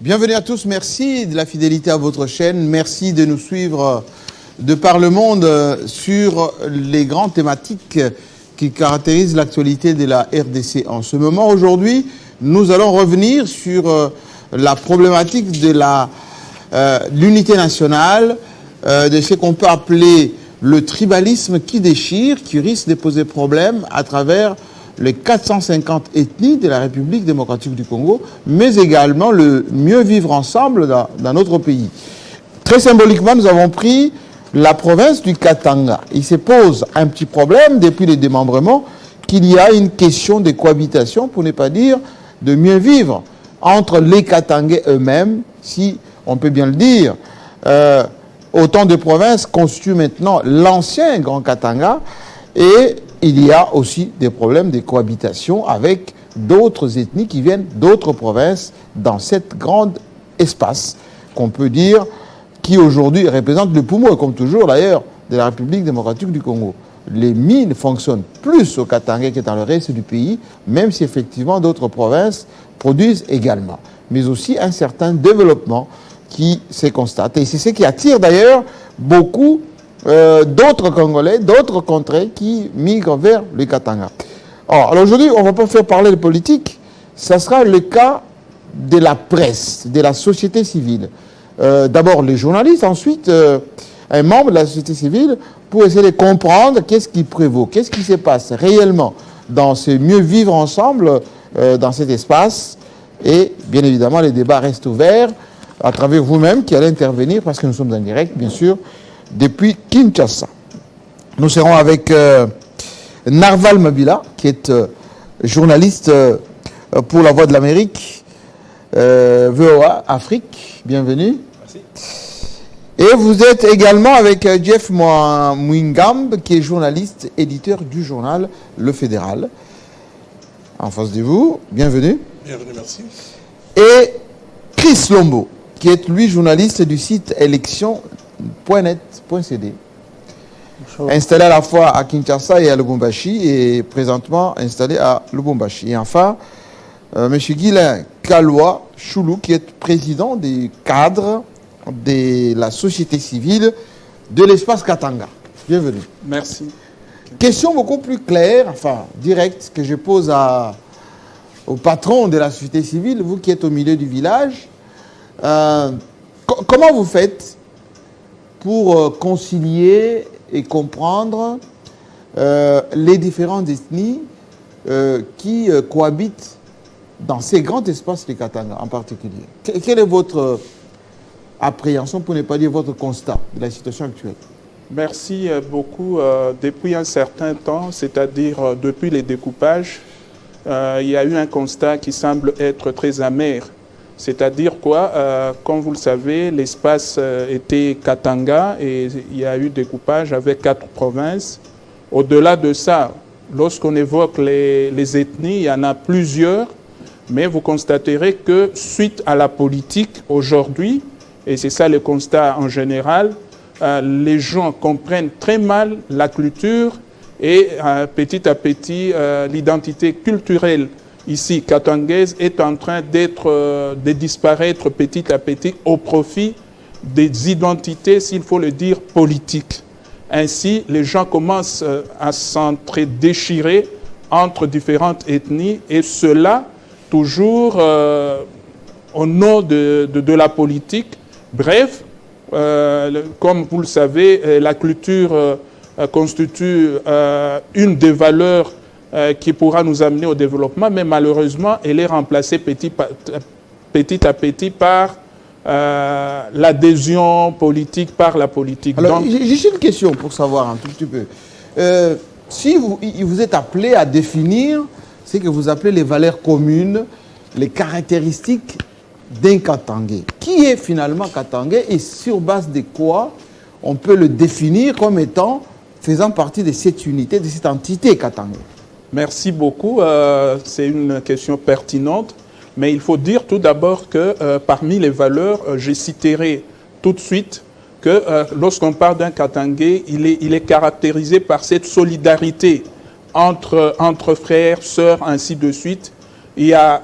Bienvenue à tous, merci de la fidélité à votre chaîne, merci de nous suivre de par le monde sur les grandes thématiques qui caractérisent l'actualité de la RDC. En ce moment, aujourd'hui, nous allons revenir sur la problématique de l'unité nationale, de ce qu'on peut appeler le tribalisme qui déchire, qui risque de poser problème à travers les 450 ethnies de la République démocratique du Congo, mais également le mieux vivre ensemble dans notre pays. Très symboliquement, nous avons pris la province du Katanga. Il se pose un petit problème depuis le démembrement, qu'il y a une question de cohabitation, pour ne pas dire de mieux vivre, entre les Katangais eux-mêmes, si on peut bien le dire. Autant de provinces constituent maintenant l'ancien Grand Katanga, et il y a aussi des problèmes de cohabitation avec d'autres ethnies qui viennent d'autres provinces dans cet grand espace qu'on peut dire qui aujourd'hui représente le poumon, comme toujours d'ailleurs, de la République démocratique du Congo. Les mines fonctionnent plus au Katanga que dans le reste du pays, même si effectivement d'autres provinces produisent également. Mais aussi un certain développement qui se constate. Et c'est ce qui attire d'ailleurs beaucoup d'autres Congolais, d'autres contrées qui migrent vers le Katanga. Alors aujourd'hui, on ne va pas faire parler de politique, ça sera le cas de la presse, de la société civile. D'abord les journalistes, ensuite un membre de la société civile pour essayer de comprendre qu'est-ce qui prévaut, qu'est-ce qui se passe réellement dans ce mieux vivre ensemble dans cet espace. Et bien évidemment, les débats restent ouverts à travers vous-même qui allez intervenir parce que nous sommes en direct, bien sûr, depuis Kinshasa. Nous serons avec Narval Mabila, qui est journaliste pour La Voix de l'Amérique, VOA Afrique. Bienvenue. Merci. Et vous êtes également avec Jeff Mwingamb, qui est journaliste, éditeur du journal Le Fédéral. En face de vous, bienvenue. Bienvenue, merci. Et Chris Lombo, qui est lui journaliste du site élection.net.cd, installé à la fois à Kinshasa et à Lubumbashi, et présentement installé à Lubumbashi. Et enfin, M. Guilain Kaloua Choulou, qui est président des cadres de la société civile de l'espace Katanga. Bienvenue. Merci. Question beaucoup plus claire, enfin directe, que je pose au patron de la société civile, vous qui êtes au milieu du village. Comment vous faites pour concilier et comprendre les différentes ethnies qui cohabitent dans ces grands espaces du Katanga en particulier? Quelle est votre appréhension, pour ne pas dire votre constat de la situation actuelle? Merci beaucoup. Depuis un certain temps, c'est-à-dire depuis les découpages, il y a eu un constat qui semble être très amer. C'est-à-dire quoi, comme vous le savez, l'espace était Katanga et il y a eu découpage avec 4 provinces. Au-delà de ça, lorsqu'on évoque les ethnies, il y en a plusieurs, mais vous constaterez que suite à la politique aujourd'hui, et c'est ça le constat en général, les gens comprennent très mal la culture et petit à petit, l'identité culturelle ici, katangaise, est en train de disparaître petit à petit au profit des identités, s'il faut le dire, politiques. Ainsi, les gens commencent à s'entre-déchirer entre différentes ethnies et cela toujours au nom de la politique. Bref, comme vous le savez, la culture constitue une des valeurs qui pourra nous amener au développement, mais malheureusement, elle est remplacée petit à petit par l'adhésion politique, par la politique. Alors, j'ai juste une question pour savoir un tout petit peu. Si vous êtes appelé à définir ce que vous appelez les valeurs communes, les caractéristiques d'un Katangais, qui est finalement Katangais et sur base de quoi on peut le définir comme étant faisant partie de cette unité, de cette entité Katangais? Merci beaucoup. C'est une question pertinente. Mais il faut dire tout d'abord que parmi les valeurs, je citerai tout de suite que lorsqu'on parle d'un Katangais, il est caractérisé par cette solidarité entre frères, sœurs, ainsi de suite. Il y a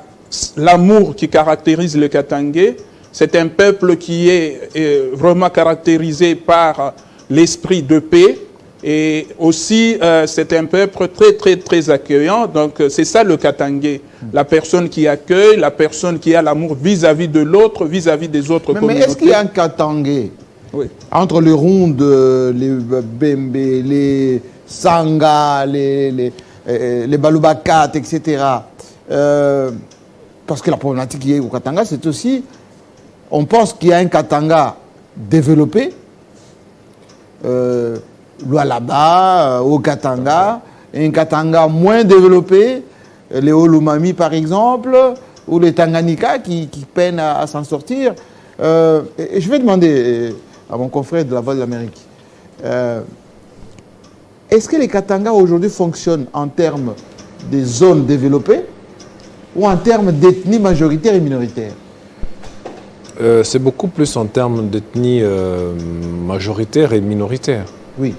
l'amour qui caractérise le Katangais. C'est un peuple qui est vraiment caractérisé par l'esprit de paix. Et aussi, c'est un peuple très accueillant. Donc, c'est ça le Katangais. La personne qui accueille, la personne qui a l'amour vis-à-vis de l'autre, vis-à-vis des autres communautés. Mais est-ce qu'il y a un Katangais entre les Rondes, les Bembe, les Sanga, les Balubakat, etc. Parce que la problématique qui est au Katanga, c'est aussi, on pense qu'il y a un Katanga développé, Lualaba, au Katanga, et un Katanga moins développé, les Olumami par exemple, ou les Tanganyika qui peinent à s'en sortir. Et je vais demander à mon confrère de la Voix de l'Amérique, est-ce que les Katanga aujourd'hui fonctionnent en termes des zones développées ou en termes d'ethnie majoritaire et minoritaire? C'est beaucoup plus en termes d'ethnie majoritaire et minoritaire. Oui.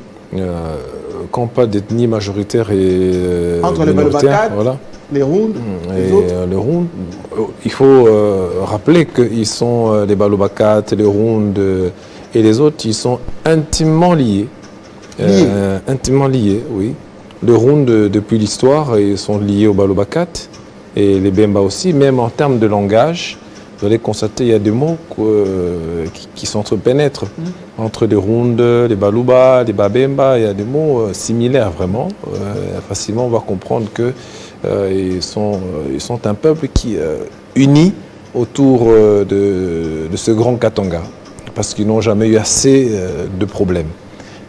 Quand on parle d'ethnie majoritaire et entre minoritaire, les Balubakat, voilà. les Rondes, les autres. Les Rondes, il faut rappeler qu'ils sont les Balubakat, les Rondes et les autres, ils sont intimement liés. Intimement liés, oui. Les Rondes, depuis l'histoire, ils sont liés aux Balubakat et les Bemba aussi, même en termes de langage. Vous allez constater, il y a des mots qui s'entrepénètrent entre les Rondes, les Baluba, les Babemba. Il y a des mots similaires vraiment. Facilement, on va comprendre que ils sont un peuple qui uni autour de ce grand Katanga, parce qu'ils n'ont jamais eu assez de problèmes.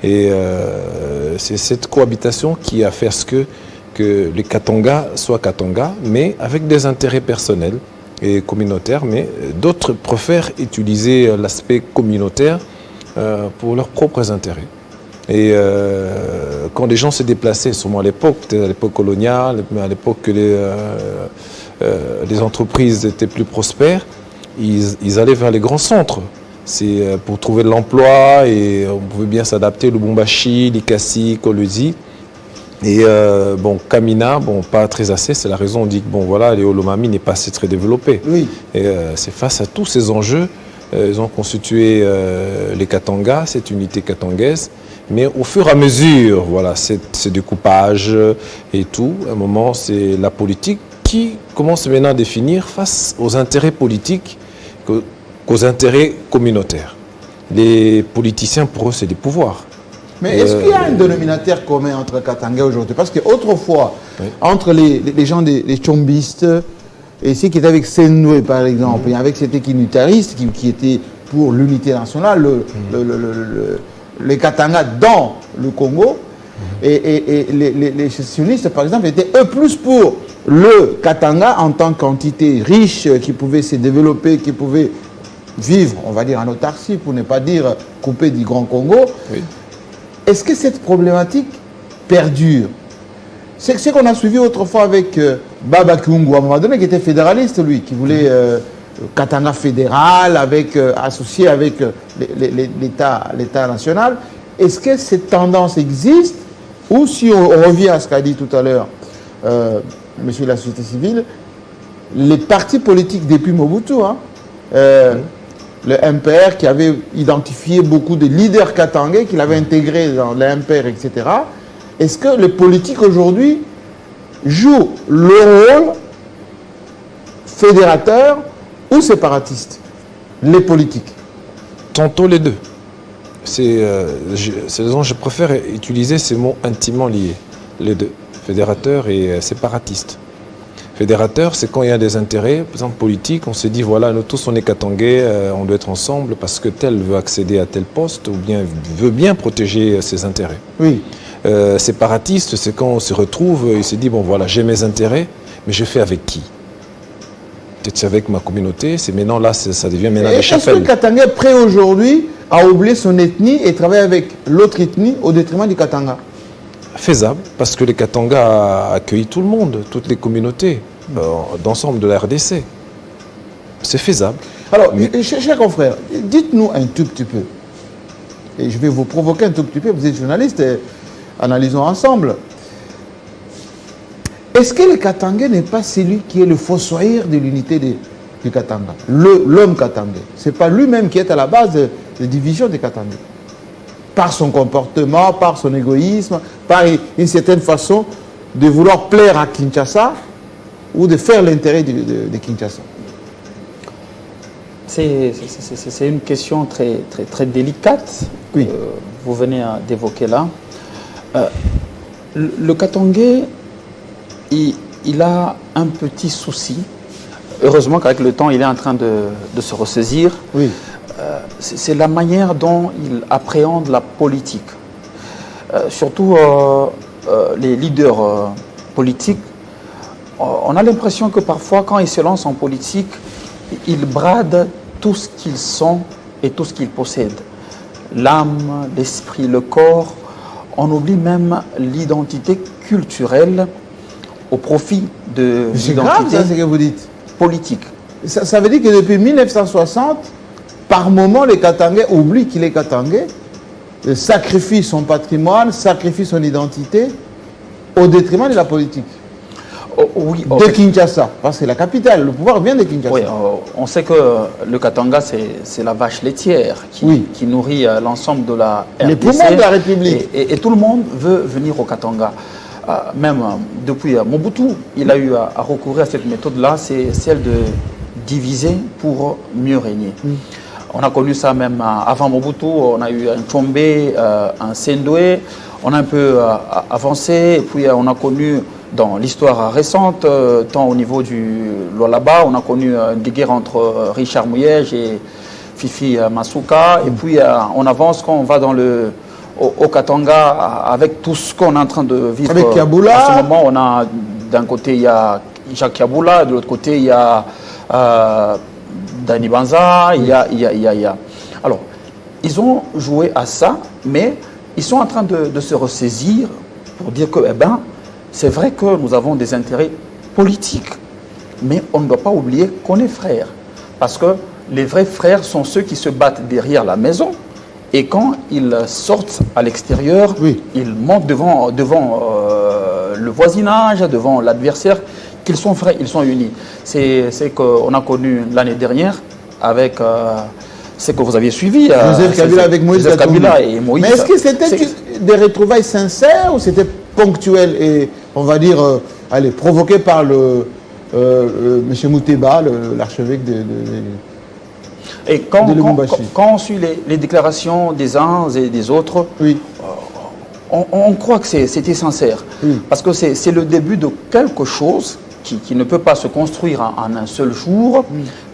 Et c'est cette cohabitation qui a fait que les Katanga soient Katanga, mais avec des intérêts personnels et communautaires, mais d'autres préfèrent utiliser l'aspect communautaire pour leurs propres intérêts. Et quand les gens se déplaçaient, souvent à l'époque, peut-être à l'époque coloniale, mais à l'époque que les entreprises étaient plus prospères, ils allaient vers les grands centres. C'est pour trouver de l'emploi et on pouvait bien s'adapter, Lubumbashi, Likasi, Kolwezi. Et bon, Kamina, bon, pas très assez, c'est la raison, on dit que bon, voilà, les Olomami n'est pas assez très développé. Oui. Et c'est face à tous ces enjeux, ils ont constitué les Katanga, cette unité katangaise. Mais au fur et à mesure, voilà, ces découpages et tout, à un moment, c'est la politique qui commence maintenant à définir face aux intérêts politiques qu'aux intérêts communautaires. Les politiciens, pour eux, c'est des pouvoirs. Mais est-ce qu'il y a un dénominateur commun entre Katanga aujourd'hui? Parce qu'autrefois, oui, entre les gens, les chombistes, et ceux qui étaient avec Sendwe, par exemple, et avec ces unitaristes qui étaient pour l'unité nationale, les Katanga dans le Congo, et les sécessionnistes, par exemple, étaient eux plus pour le Katanga en tant qu'entité riche qui pouvait se développer, qui pouvait vivre, on va dire, en autarcie, pour ne pas dire coupé du Grand Congo. Oui. Est-ce que cette problématique perdure? C'est ce qu'on a suivi autrefois avec Baba Kiungu, à un moment donné, qui était fédéraliste, lui, qui voulait Katanga fédéral, associé avec l'État national. Est-ce que cette tendance existe? Ou si on revient à ce qu'a dit tout à l'heure monsieur de la société civile, les partis politiques depuis Mobutu, le MPR qui avait identifié beaucoup de leaders katangais, qu'il avait intégrés dans le MPR, etc. Est-ce que les politiques aujourd'hui jouent le rôle fédérateur ou séparatiste? Les politiques. Tantôt les deux. C'est raison je préfère utiliser ces mots intimement liés. Les deux. Fédérateur et séparatiste. Fédérateur, c'est quand il y a des intérêts, par exemple politiques, on se dit voilà, nous tous on est katangais, on doit être ensemble parce que tel veut accéder à tel poste ou bien veut bien protéger ses intérêts. Oui. Séparatiste, c'est quand on se retrouve et se dit bon voilà, j'ai mes intérêts, mais je fais avec qui? Peut-être c'est avec ma communauté, c'est maintenant là, ça devient maintenant des chapelles. Est-ce que le Katanga est prêt aujourd'hui à oublier son ethnie et travailler avec l'autre ethnie au détriment du Katanga? Faisable, parce que les Katanga a accueilli tout le monde, toutes les communautés d'ensemble de la RDC. C'est faisable. Alors, chers confrères, dites-nous un tout petit peu, et je vais vous provoquer un tout petit peu, vous êtes journaliste, et analysons ensemble. Est-ce que le Katanga n'est pas celui qui est le fossoyeur de l'unité du Katanga? L'homme Katanga. Ce n'est pas lui-même qui est à la base des divisions du Katanga. Par son comportement, par son égoïsme, par une certaine façon de vouloir plaire à Kinshasa ou de faire l'intérêt de Kinshasa. C'est une question très, très, très délicate que Oui. vous venez d'évoquer là. Le Katangais, il a un petit souci. Heureusement qu'avec le temps, il est en train de se ressaisir. Oui. C'est la manière dont il appréhende la politique. Surtout les leaders politiques. On a l'impression que parfois, quand ils se lancent en politique, ils bradent tout ce qu'ils sont et tout ce qu'ils possèdent. L'âme, l'esprit, le corps. On oublie même l'identité culturelle au profit de C'est grave, l'identité ça, ce que vous dites. politique. Ça veut dire que depuis 1960, par moment, les Katangais oublient qu'il est Katangais, sacrifient son patrimoine, sacrifient son identité au détriment de la politique. Oui, De Kinshasa, parce que c'est la capitale, le pouvoir vient de Kinshasa. oui, on sait que le Katanga, c'est la vache laitière qui nourrit l'ensemble de la RDC. Les poumons de la République. Et tout le monde veut venir au Katanga. Même depuis Mobutu, il a eu à recourir à cette méthode-là, c'est celle de diviser pour mieux régner. On a connu ça même avant Mobutu, on a eu un Tchombe, un Sendoué, on a un peu avancé, et puis on a connu dans l'histoire récente, tant au niveau du Lualaba, on a connu des guerres entre Richard Mouyej et Fifi Masuka, et puis on avance quand on va dans au Katanga avec tout ce qu'on est en train de vivre. Avec Kiaboula. En ce moment, on a d'un côté il y a Jacques Kiaboula, de l'autre côté il y a Dani Banza, il y a. Alors, ils ont joué à ça, mais ils sont en train de se ressaisir pour dire que, c'est vrai que nous avons des intérêts politiques, mais on ne doit pas oublier qu'on est frères. Parce que les vrais frères sont ceux qui se battent derrière la maison, et quand ils sortent à l'extérieur, ils montent devant le voisinage, devant l'adversaire, qu'ils sont frères, ils sont unis. C'est qu'on a connu l'année dernière avec ce que vous aviez suivi. Joseph Kabila avec Moïse Kabila et Moïse. Mais est-ce que c'était des retrouvailles sincères ou c'était ponctuel et, on va dire, provoqué par M. Mouteba, l'archevêque de et quand on suit les déclarations des uns et des autres, on croit que c'était sincère. Parce que c'est le début de quelque chose qui ne peut pas se construire en un seul jour,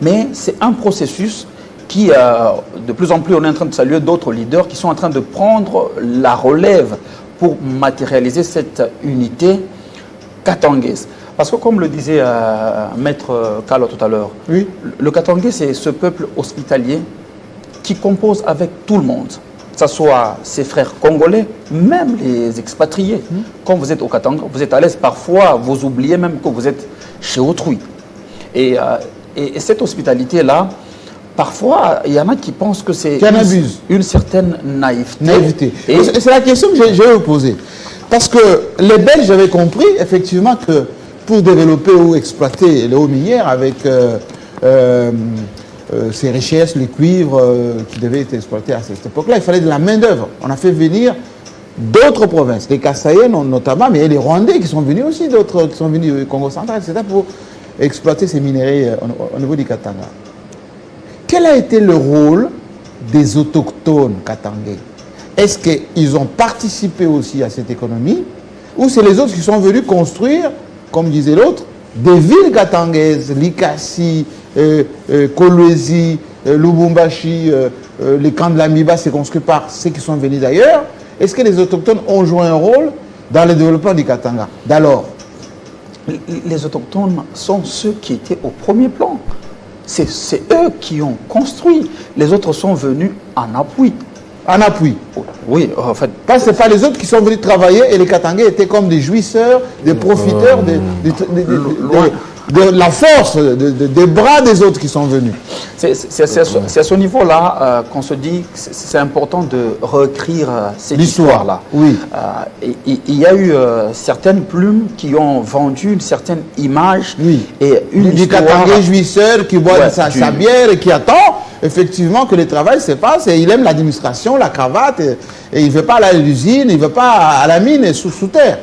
mais c'est un processus qui, de plus en plus, on est en train de saluer d'autres leaders qui sont en train de prendre la relève pour matérialiser cette unité katangaise. Parce que comme le disait Maître Kalo tout à l'heure, le Katangais, c'est ce peuple hospitalier qui compose avec tout le monde, que ce soit ses frères congolais, même les expatriés. Quand vous êtes au Katanga, vous êtes à l'aise. Parfois, vous oubliez même que vous êtes chez autrui. Et cette hospitalité-là, parfois, il y en a qui pensent que c'est une certaine naïveté. C'est la question que je vais vous poser. Parce que les Belges avaient compris, effectivement, que pour développer ou exploiter les eaux minières avec ces richesses, les cuivres qui devaient être exploités à cette époque-là, il fallait de la main-d'œuvre. On a fait venir d'autres provinces, les Kassaïens notamment, mais les Rwandais qui sont venus aussi, d'autres qui sont venus du Congo central, etc., pour exploiter ces minerais au niveau du Katanga. Quel a été le rôle des autochtones katangais? Est-ce qu'ils ont participé aussi à cette économie ou c'est les autres qui sont venus construire, comme disait l'autre, des villes katangaises, Likasi, Kolwezi, Lubumbashi, les camps de l'Amiba, c'est construit par ceux qui sont venus d'ailleurs. Est-ce que les autochtones ont joué un rôle dans le développement du Katanga d'alors? Les autochtones sont ceux qui étaient au premier plan. C'est eux qui ont construit. Les autres sont venus en appui. En appui? Oui, en fait. Parce que ce n'est pas les autres qui sont venus travailler et les Katangais étaient comme des jouisseurs, des profiteurs. de la force, des bras des autres qui sont venus. C'est à ce niveau-là qu'on se dit que c'est important de réécrire cette histoire-là. Oui. Il y a eu certaines plumes qui ont vendu une certaine image. Oui. Et une du Katangais jouisseur qui boit sa bière et qui attend effectivement que le travail se passe. Et il aime l'administration, la cravate, et il ne veut pas aller à l'usine, il ne veut pas à la mine et sous terre.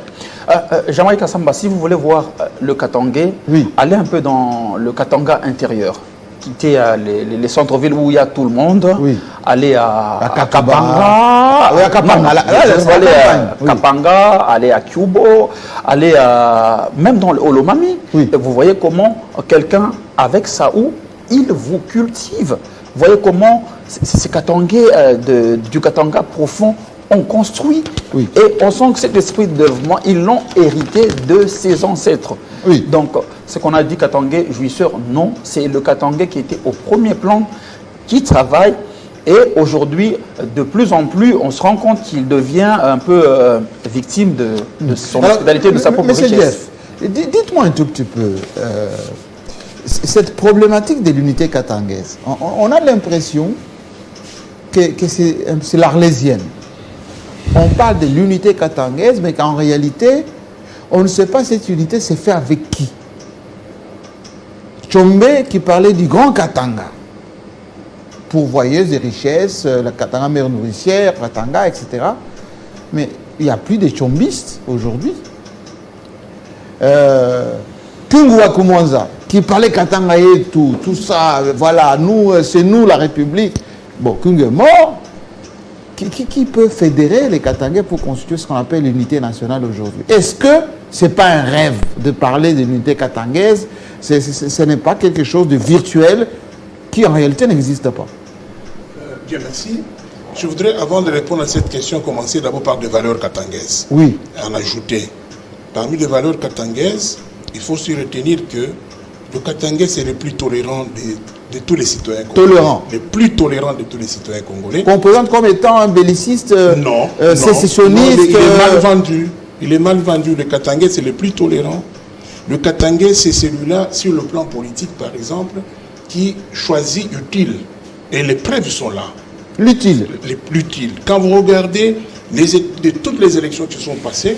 Jean-Marie Kassamba, si vous voulez voir le Katangais, allez un peu dans le Katanga intérieur. Quittez les centres-villes où il y a tout le monde. Allez à Kapanga. Oui, à Kapanga. Allez à Kapanga, allez à Cubo, allez même dans le Olomami. Et vous voyez comment quelqu'un avec sa houe, il vous cultive. Vous voyez comment ces Katangais du Katanga profond ont construit. Et on sent que cet esprit de développement, ils l'ont hérité de ses ancêtres. Donc, ce qu'on a dit Katangais jouisseur, non, c'est le Katangais qui était au premier plan, qui travaille. Et aujourd'hui, de plus en plus, on se rend compte qu'il devient un peu victime de son hospitalité, de sa propre richesse. Jeff, dites-moi un tout petit peu, cette problématique de l'unité katangaise, on a l'impression que c'est l'arlésienne. On parle de l'unité katangaise, mais qu'en réalité, on ne sait pas cette unité s'est faite avec qui. Tchombe qui parlait du grand Katanga, pourvoyeuse des richesses, la Katanga mère nourricière, Katanga, etc. Mais il n'y a plus de tchombistes aujourd'hui. Tungwa Kumwanza, qui parlait Katanga et tout ça, voilà, c'est nous la République. Bon, Kung est mort. Qui peut fédérer les Katangais pour constituer ce qu'on appelle l'unité nationale aujourd'hui? Est-ce que ce n'est pas un rêve de parler de l'unité katangaise? Ce n'est pas quelque chose de virtuel qui en réalité n'existe pas. Bien, merci. Je voudrais, avant de répondre à cette question, commencer d'abord par des valeurs katangaises. Oui. En ajouter. Parmi les valeurs katangaises, il faut se retenir que le Katangais, c'est le plus tolérant de tous les citoyens congolais. Tolérant. Le plus tolérant de tous les citoyens congolais. Qu'on présente comme étant un belliciste, sécessionniste. Non, il est mal vendu. Il est mal vendu. Le Katangais, c'est le plus tolérant. Le Katangais, c'est celui-là, sur le plan politique, par exemple, qui choisit utile. Et les preuves sont là. L'utile. L'utile. Quand vous regardez de toutes les élections qui sont passées,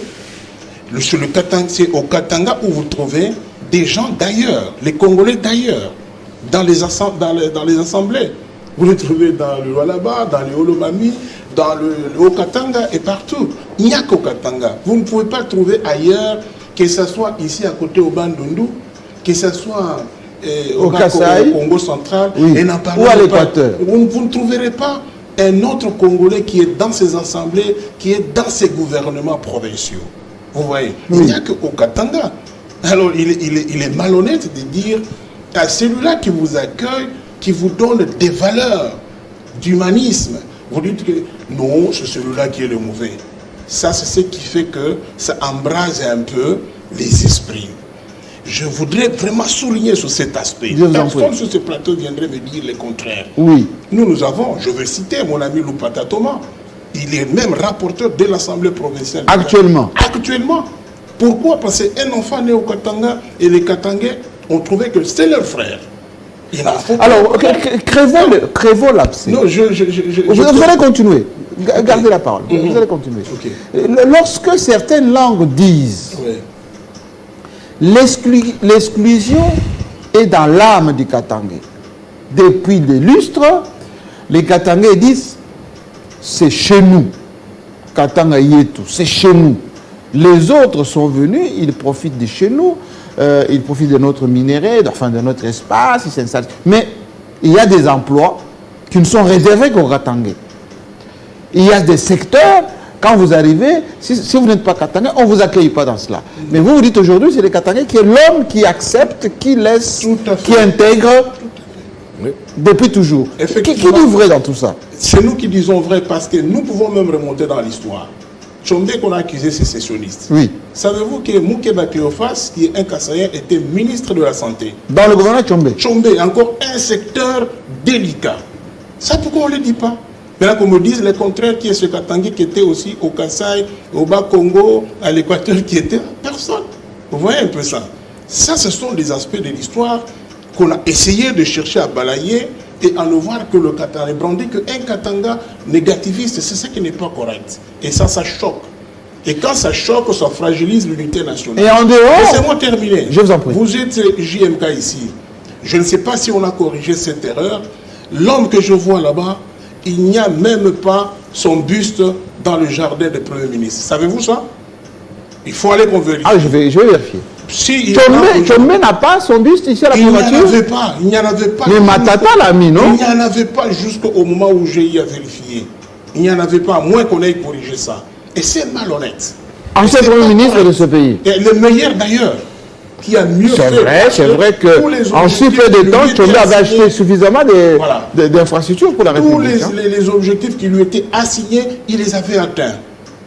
c'est au Katanga où vous trouvez des gens d'ailleurs, les Congolais d'ailleurs, dans les assemblées. Vous les trouvez dans le Lualaba, dans le Olomami, dans le Haut-Katanga et partout. Il n'y a qu'au Katanga. Vous ne pouvez pas le trouver ailleurs, que ce soit ici à côté au Bandundu, que ce soit au Congo central, et ou à l'Équateur. Vous ne trouverez pas un autre Congolais qui est dans ces assemblées, qui est dans ces gouvernements provinciaux. Vous voyez, il n'y a qu'au Katanga. Alors, il est malhonnête de dire à celui-là qui vous accueille, qui vous donne des valeurs d'humanisme. Vous dites que non, c'est celui-là qui est le mauvais. Ça, c'est ce qui fait que ça embrase un peu les esprits. Je voudrais vraiment souligner sur cet aspect. Personne sur ce plateau viendrait me dire le contraire. Oui. Nous avons, je vais citer mon ami Loupata Thomas, il est même rapporteur de l'Assemblée provinciale. Actuellement. Actuellement. Pourquoi? Parce qu'un enfant né au Katanga et les Katangais ont trouvé que c'est leur frère. Alors, crevons l'abcès. Non, vous allez continuer. Gardez la parole. Vous allez continuer. Okay. Lorsque certaines langues disent l'exclusion est dans l'âme du Katangais. Depuis des lustres, les Katangais disent c'est chez nous. Katanga Yetu, c'est chez nous. Les autres sont venus, ils profitent de chez nous, ils profitent de notre minerai, enfin de notre espace, ils s'installent. Mais il y a des emplois qui ne sont réservés qu'aux Katangais. Il y a des secteurs, quand vous arrivez, si vous n'êtes pas Katangais, on ne vous accueille pas dans cela. Mais vous dites aujourd'hui, c'est les Katangais qui est l'homme qui accepte, qui laisse, qui intègre depuis toujours. Qui dit vrai dans tout ça? C'est nous qui disons vrai parce que nous pouvons même remonter dans l'histoire. Tchombe qu'on a accusé sécessionniste. Oui. Savez-vous que Moukeba Cléophas, qui est un Kassaïen, était ministre de la Santé? Dans le gouvernement Tchombe. Tchombe, encore un secteur délicat. Ça, pourquoi on ne le dit pas? Maintenant qu'on me dise le contraire, qui est ce Katangais qui était aussi au Kasaï, au Bas-Congo, à l'Équateur, qui était personne. Vous voyez un peu ça? Ça, ce sont des aspects de l'histoire qu'on a essayé de chercher à balayer et à ne voir que le Katanga, brandi qu'un Katanga négativiste, c'est ça qui n'est pas correct. Et ça choque. Et quand ça choque, ça fragilise l'unité nationale. Et en dehors... Laissez-moi terminer. Je vous en prie. Vous êtes JMK ici. Je ne sais pas si on a corrigé cette erreur. L'homme que je vois là-bas, il n'y a même pas son buste dans le jardin du Premier ministre. Savez-vous ça? Il faut aller qu'on vérifie. Ah, je vais vérifier. Si Tchombe n'a pas son buste ici à la primature? Il n'y en avait pas. Mais Matata l'a mis, non? Il n'y en avait pas jusqu'au moment où j'ai eu à vérifier. Il n'y en avait pas, à moins qu'on ait corrigé ça. Et c'est malhonnête. Ancien Premier ministre de ce pays. Et le meilleur d'ailleurs, qui a mieux fait. C'est vrai qu'en si peu de temps, Tchombe avait acheté suffisamment d'infrastructures pour la République. Tous les objectifs qui lui étaient assignés, il les avait atteints.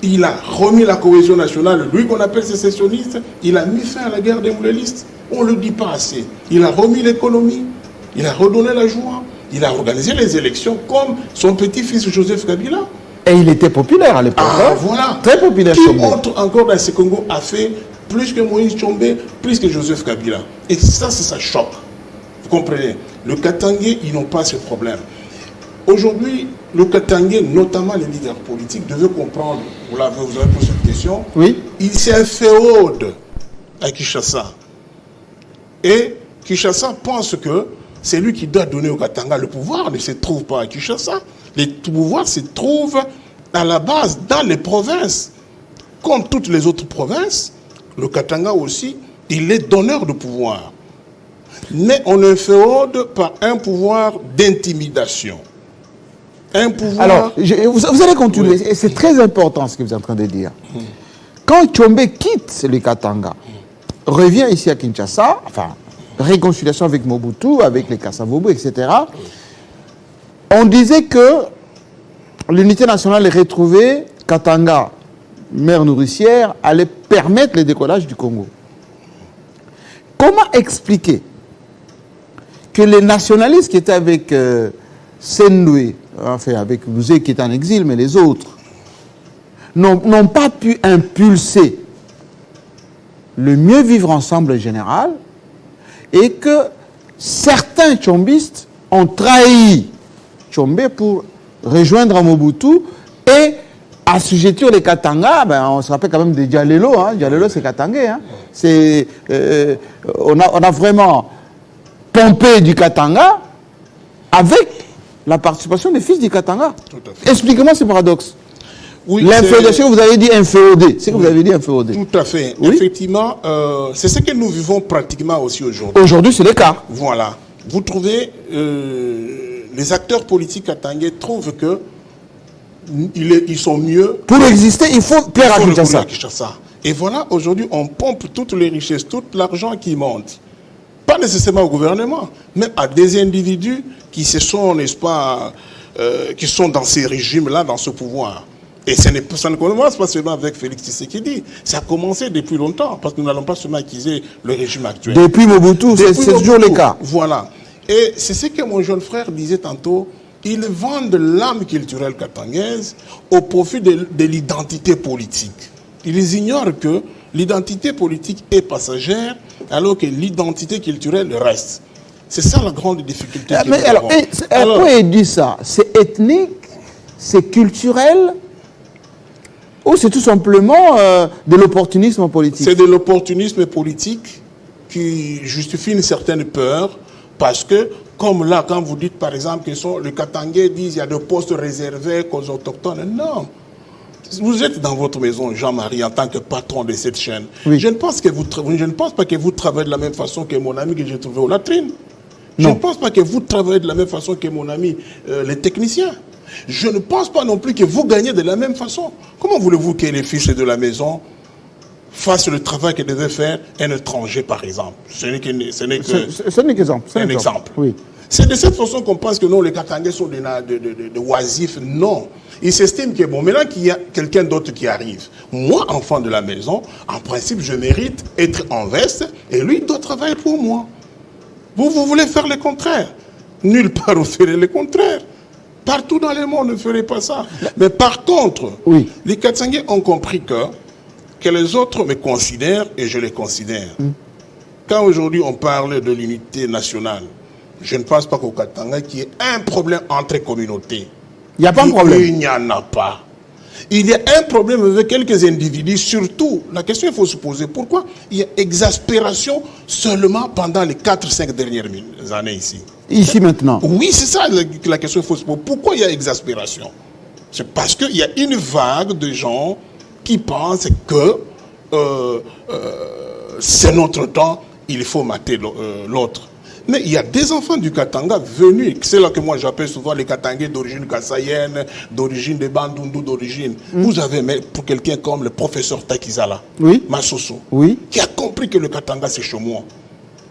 Il a remis la cohésion nationale, lui qu'on appelle sécessionniste, il a mis fin à la guerre des moulélistes. On ne le dit pas assez. Il a remis l'économie, il a redonné la joie, il a organisé les élections comme son petit-fils Joseph Kabila. Et il était populaire à l'époque. Voilà. Très populaire. Qui autre encore dans ce Congo a fait plus que Moïse Tchombe, plus que Joseph Kabila? Et ça, c'est ça choc. Vous comprenez? Le Katangais, ils n'ont pas ce problème. Aujourd'hui, le Katangais, notamment les leaders politiques, devaient comprendre, vous avez posé cette question, oui. Il s'est inféode à Kinshasa. Et Kinshasa pense que c'est lui qui doit donner au Katanga le pouvoir, ne se trouve pas à Kinshasa. Le pouvoir se trouve à la base dans les provinces. Comme toutes les autres provinces, le Katanga aussi, il est donneur de pouvoir. Mais on inféode par un pouvoir d'intimidation. Un pouvoir... Alors, vous allez continuer, oui. Et c'est très important ce que vous êtes en train de dire. Quand Tchombe quitte le Katanga, revient ici à Kinshasa, enfin, réconciliation avec Mobutu, avec les Kassavobu, etc., on disait que l'unité nationale est retrouvée, Katanga, mer nourricière, allait permettre le décollage du Congo. Comment expliquer que les nationalistes qui étaient avec Sendoué, enfin avec Bouzé qui est en exil, mais les autres, n'ont pas pu impulser le mieux vivre ensemble général, et que certains tchombistes ont trahi Tchombe pour rejoindre Mobutu et assujettir les Katanga. Ben, on se rappelle quand même de Dialelo. Dialelo, c'est Katangais. On a vraiment pompé du Katanga avec la participation des fils du Katanga. Expliquez-moi ce paradoxe. Oui, l'inféodation, vous avez dit inféodé. C'est que vous avez dit inféodé. Tout à fait. Oui. Effectivement, c'est ce que nous vivons pratiquement aussi aujourd'hui. Aujourd'hui, c'est le cas. Voilà. Vous trouvez, les acteurs politiques katangais trouvent que ils sont mieux. Pour exister, il faut plaire à Kinshasa. Et voilà, aujourd'hui, on pompe toutes les richesses, tout l'argent qui monte. Pas nécessairement au gouvernement, mais à des individus qui se sont, n'est-ce pas, qui sont dans ces régimes-là, dans ce pouvoir. Et ça ne commence pas seulement avec Félix Tshisekedi. Ça a commencé depuis longtemps, parce que nous n'allons pas seulement accuser le régime actuel. Depuis Mobutu, c'est toujours le cas. Voilà. Et c'est ce que mon jeune frère disait tantôt. Ils vendent l'âme culturelle katangaise au profit de l'identité politique. Ils ignorent que l'identité politique est passagère, alors que l'identité culturelle reste. C'est ça la grande difficulté. Mais alors, pourquoi il dit ça? C'est ethnique, c'est culturel, ou c'est tout simplement de l'opportunisme politique? C'est de l'opportunisme politique qui justifie une certaine peur, parce que, comme là, quand vous dites par exemple que les Katangais disent qu'il y a des postes réservés qu'aux autochtones, non. Vous êtes dans votre maison, Jean-Marie, en tant que patron de cette chaîne. Oui. Je ne pense pas que vous travaillez de la même façon que mon ami que j'ai trouvé aux latrines. Je ne pense pas que vous travaillez de la même façon que mon ami, les techniciens. Je ne pense pas non plus que vous gagnez de la même façon. Comment voulez-vous que les fils de la maison fassent le travail que devait faire un étranger, par exemple? Ce n'est qu'un exemple. Oui. C'est de cette façon qu'on pense que non, les Katangais sont de oisifs. Non. Ils s'estiment que, bon, maintenant qu'il y a quelqu'un d'autre qui arrive, moi, enfant de la maison, en principe, je mérite être en veste et lui doit travailler pour moi. Vous voulez faire le contraire. Nulle part vous ferez le contraire. Partout dans le monde, ne ferez pas ça. Mais par contre, les Katangais ont compris que les autres me considèrent et je les considère. quand aujourd'hui on parle de l'unité nationale, je ne pense pas qu'au Katanga qu'il y ait un problème entre communautés. Il n'y a pas de problème. Il n'y en a pas. Il y a un problème avec quelques individus, surtout. La question qu'il faut se poser, pourquoi il y a exaspération seulement pendant les 4-5 dernières années ici? Ici maintenant. Oui, c'est ça la question qu'il faut se poser. Pourquoi il y a exaspération? C'est parce qu'il y a une vague de gens qui pensent que c'est notre temps, il faut mater l'autre. Mais il y a des enfants du Katanga venus, c'est là que moi j'appelle souvent les Katangais d'origine kassaïenne, d'origine de Bandundu, d'origine. Vous avez, mais pour quelqu'un comme le professeur Takizala, oui. Massoso, oui. qui a compris que le Katanga c'est chez moi.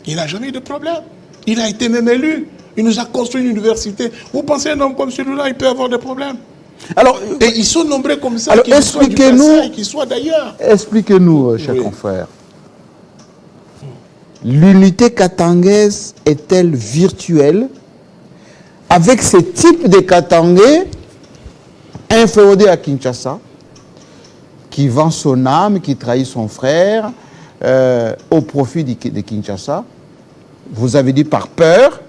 Il n'a jamais eu de problème. Il a été même élu. Il nous a construit une université. Vous pensez un homme comme celui-là, il peut avoir des problèmes? Alors, et ils sont nombreux comme ça, alors qu'ils soient du Kassai, qu'ils soient d'ailleurs. Expliquez-nous, chers confrères. L'unité katangaise est-elle virtuelle avec ce type de Katangais inféodé à Kinshasa, qui vend son âme, qui trahit son frère au profit de Kinshasa? Vous avez dit par peur,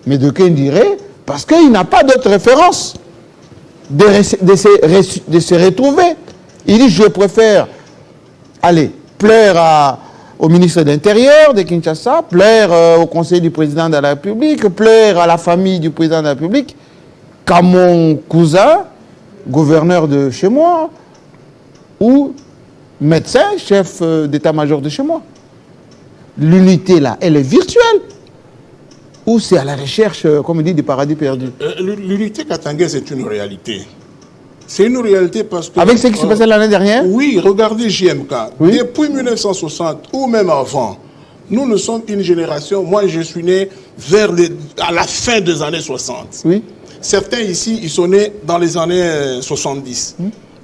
mais de qui dirait parce qu'il n'a pas d'autre référence de se retrouver. Il dit, je préfère aller plaire au ministre de l'Intérieur de Kinshasa, plaire au conseil du président de la République, plaire à la famille du président de la République, qu'à mon cousin, gouverneur de chez moi, ou médecin, chef d'état-major de chez moi. L'unité là, elle est virtuelle. Ou c'est à la recherche, comme on dit, du paradis perdu? L'unité katangaise est une réalité. C'est une réalité parce que... Avec ce qui s'est passé l'année dernière? Oui, regardez JMK. Oui. Depuis 1960 ou même avant, nous sommes une génération... Moi, je suis né à la fin des années 60. Oui. Certains ici, ils sont nés dans les années 70.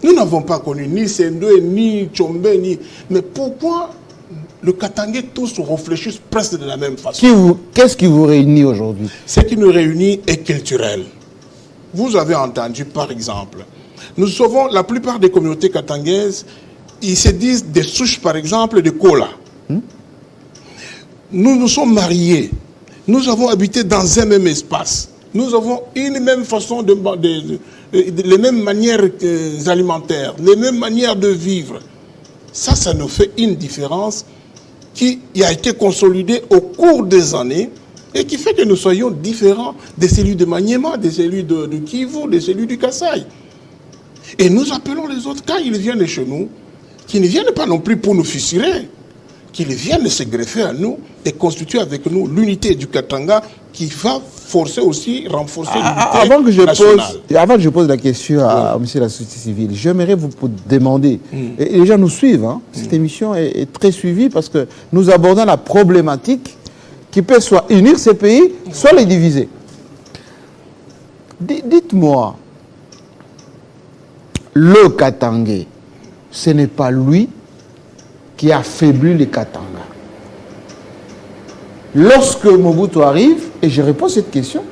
Nous n'avons pas connu ni Sendwe, ni Tchombe, ni... Mais pourquoi le Katangais tous réfléchissent presque de la même façon? Qu'est-ce qui vous réunit aujourd'hui? Ce qui nous réunit est culturel. Vous avez entendu, par exemple... Nous savons, la plupart des communautés katangaises, ils se disent des souches, par exemple, de Kola. Nous nous sommes mariés. Nous avons habité dans un même espace. Nous avons une même façon les mêmes manières alimentaires, les mêmes manières de vivre. Ça nous fait une différence qui a été consolidée au cours des années et qui fait que nous soyons différents des cellules de Maniema, des cellules de Kivu, des cellules du Kassai. Et nous appelons les autres, quand ils viennent chez nous, qu'ils ne viennent pas non plus pour nous fissurer, qu'ils viennent se greffer à nous et constituer avec nous l'unité du Katanga qui va renforcer l'unité nationale. Avant que je pose la question à M. la société civile, j'aimerais vous demander, et les gens nous suivent, hein, cette émission est très suivie parce que nous abordons la problématique qui peut soit unir ces pays, soit les diviser. Dites-moi, le Katangais, ce n'est pas lui qui affaiblit les Katanga. Lorsque Mobutu arrive, et je réponds à cette question,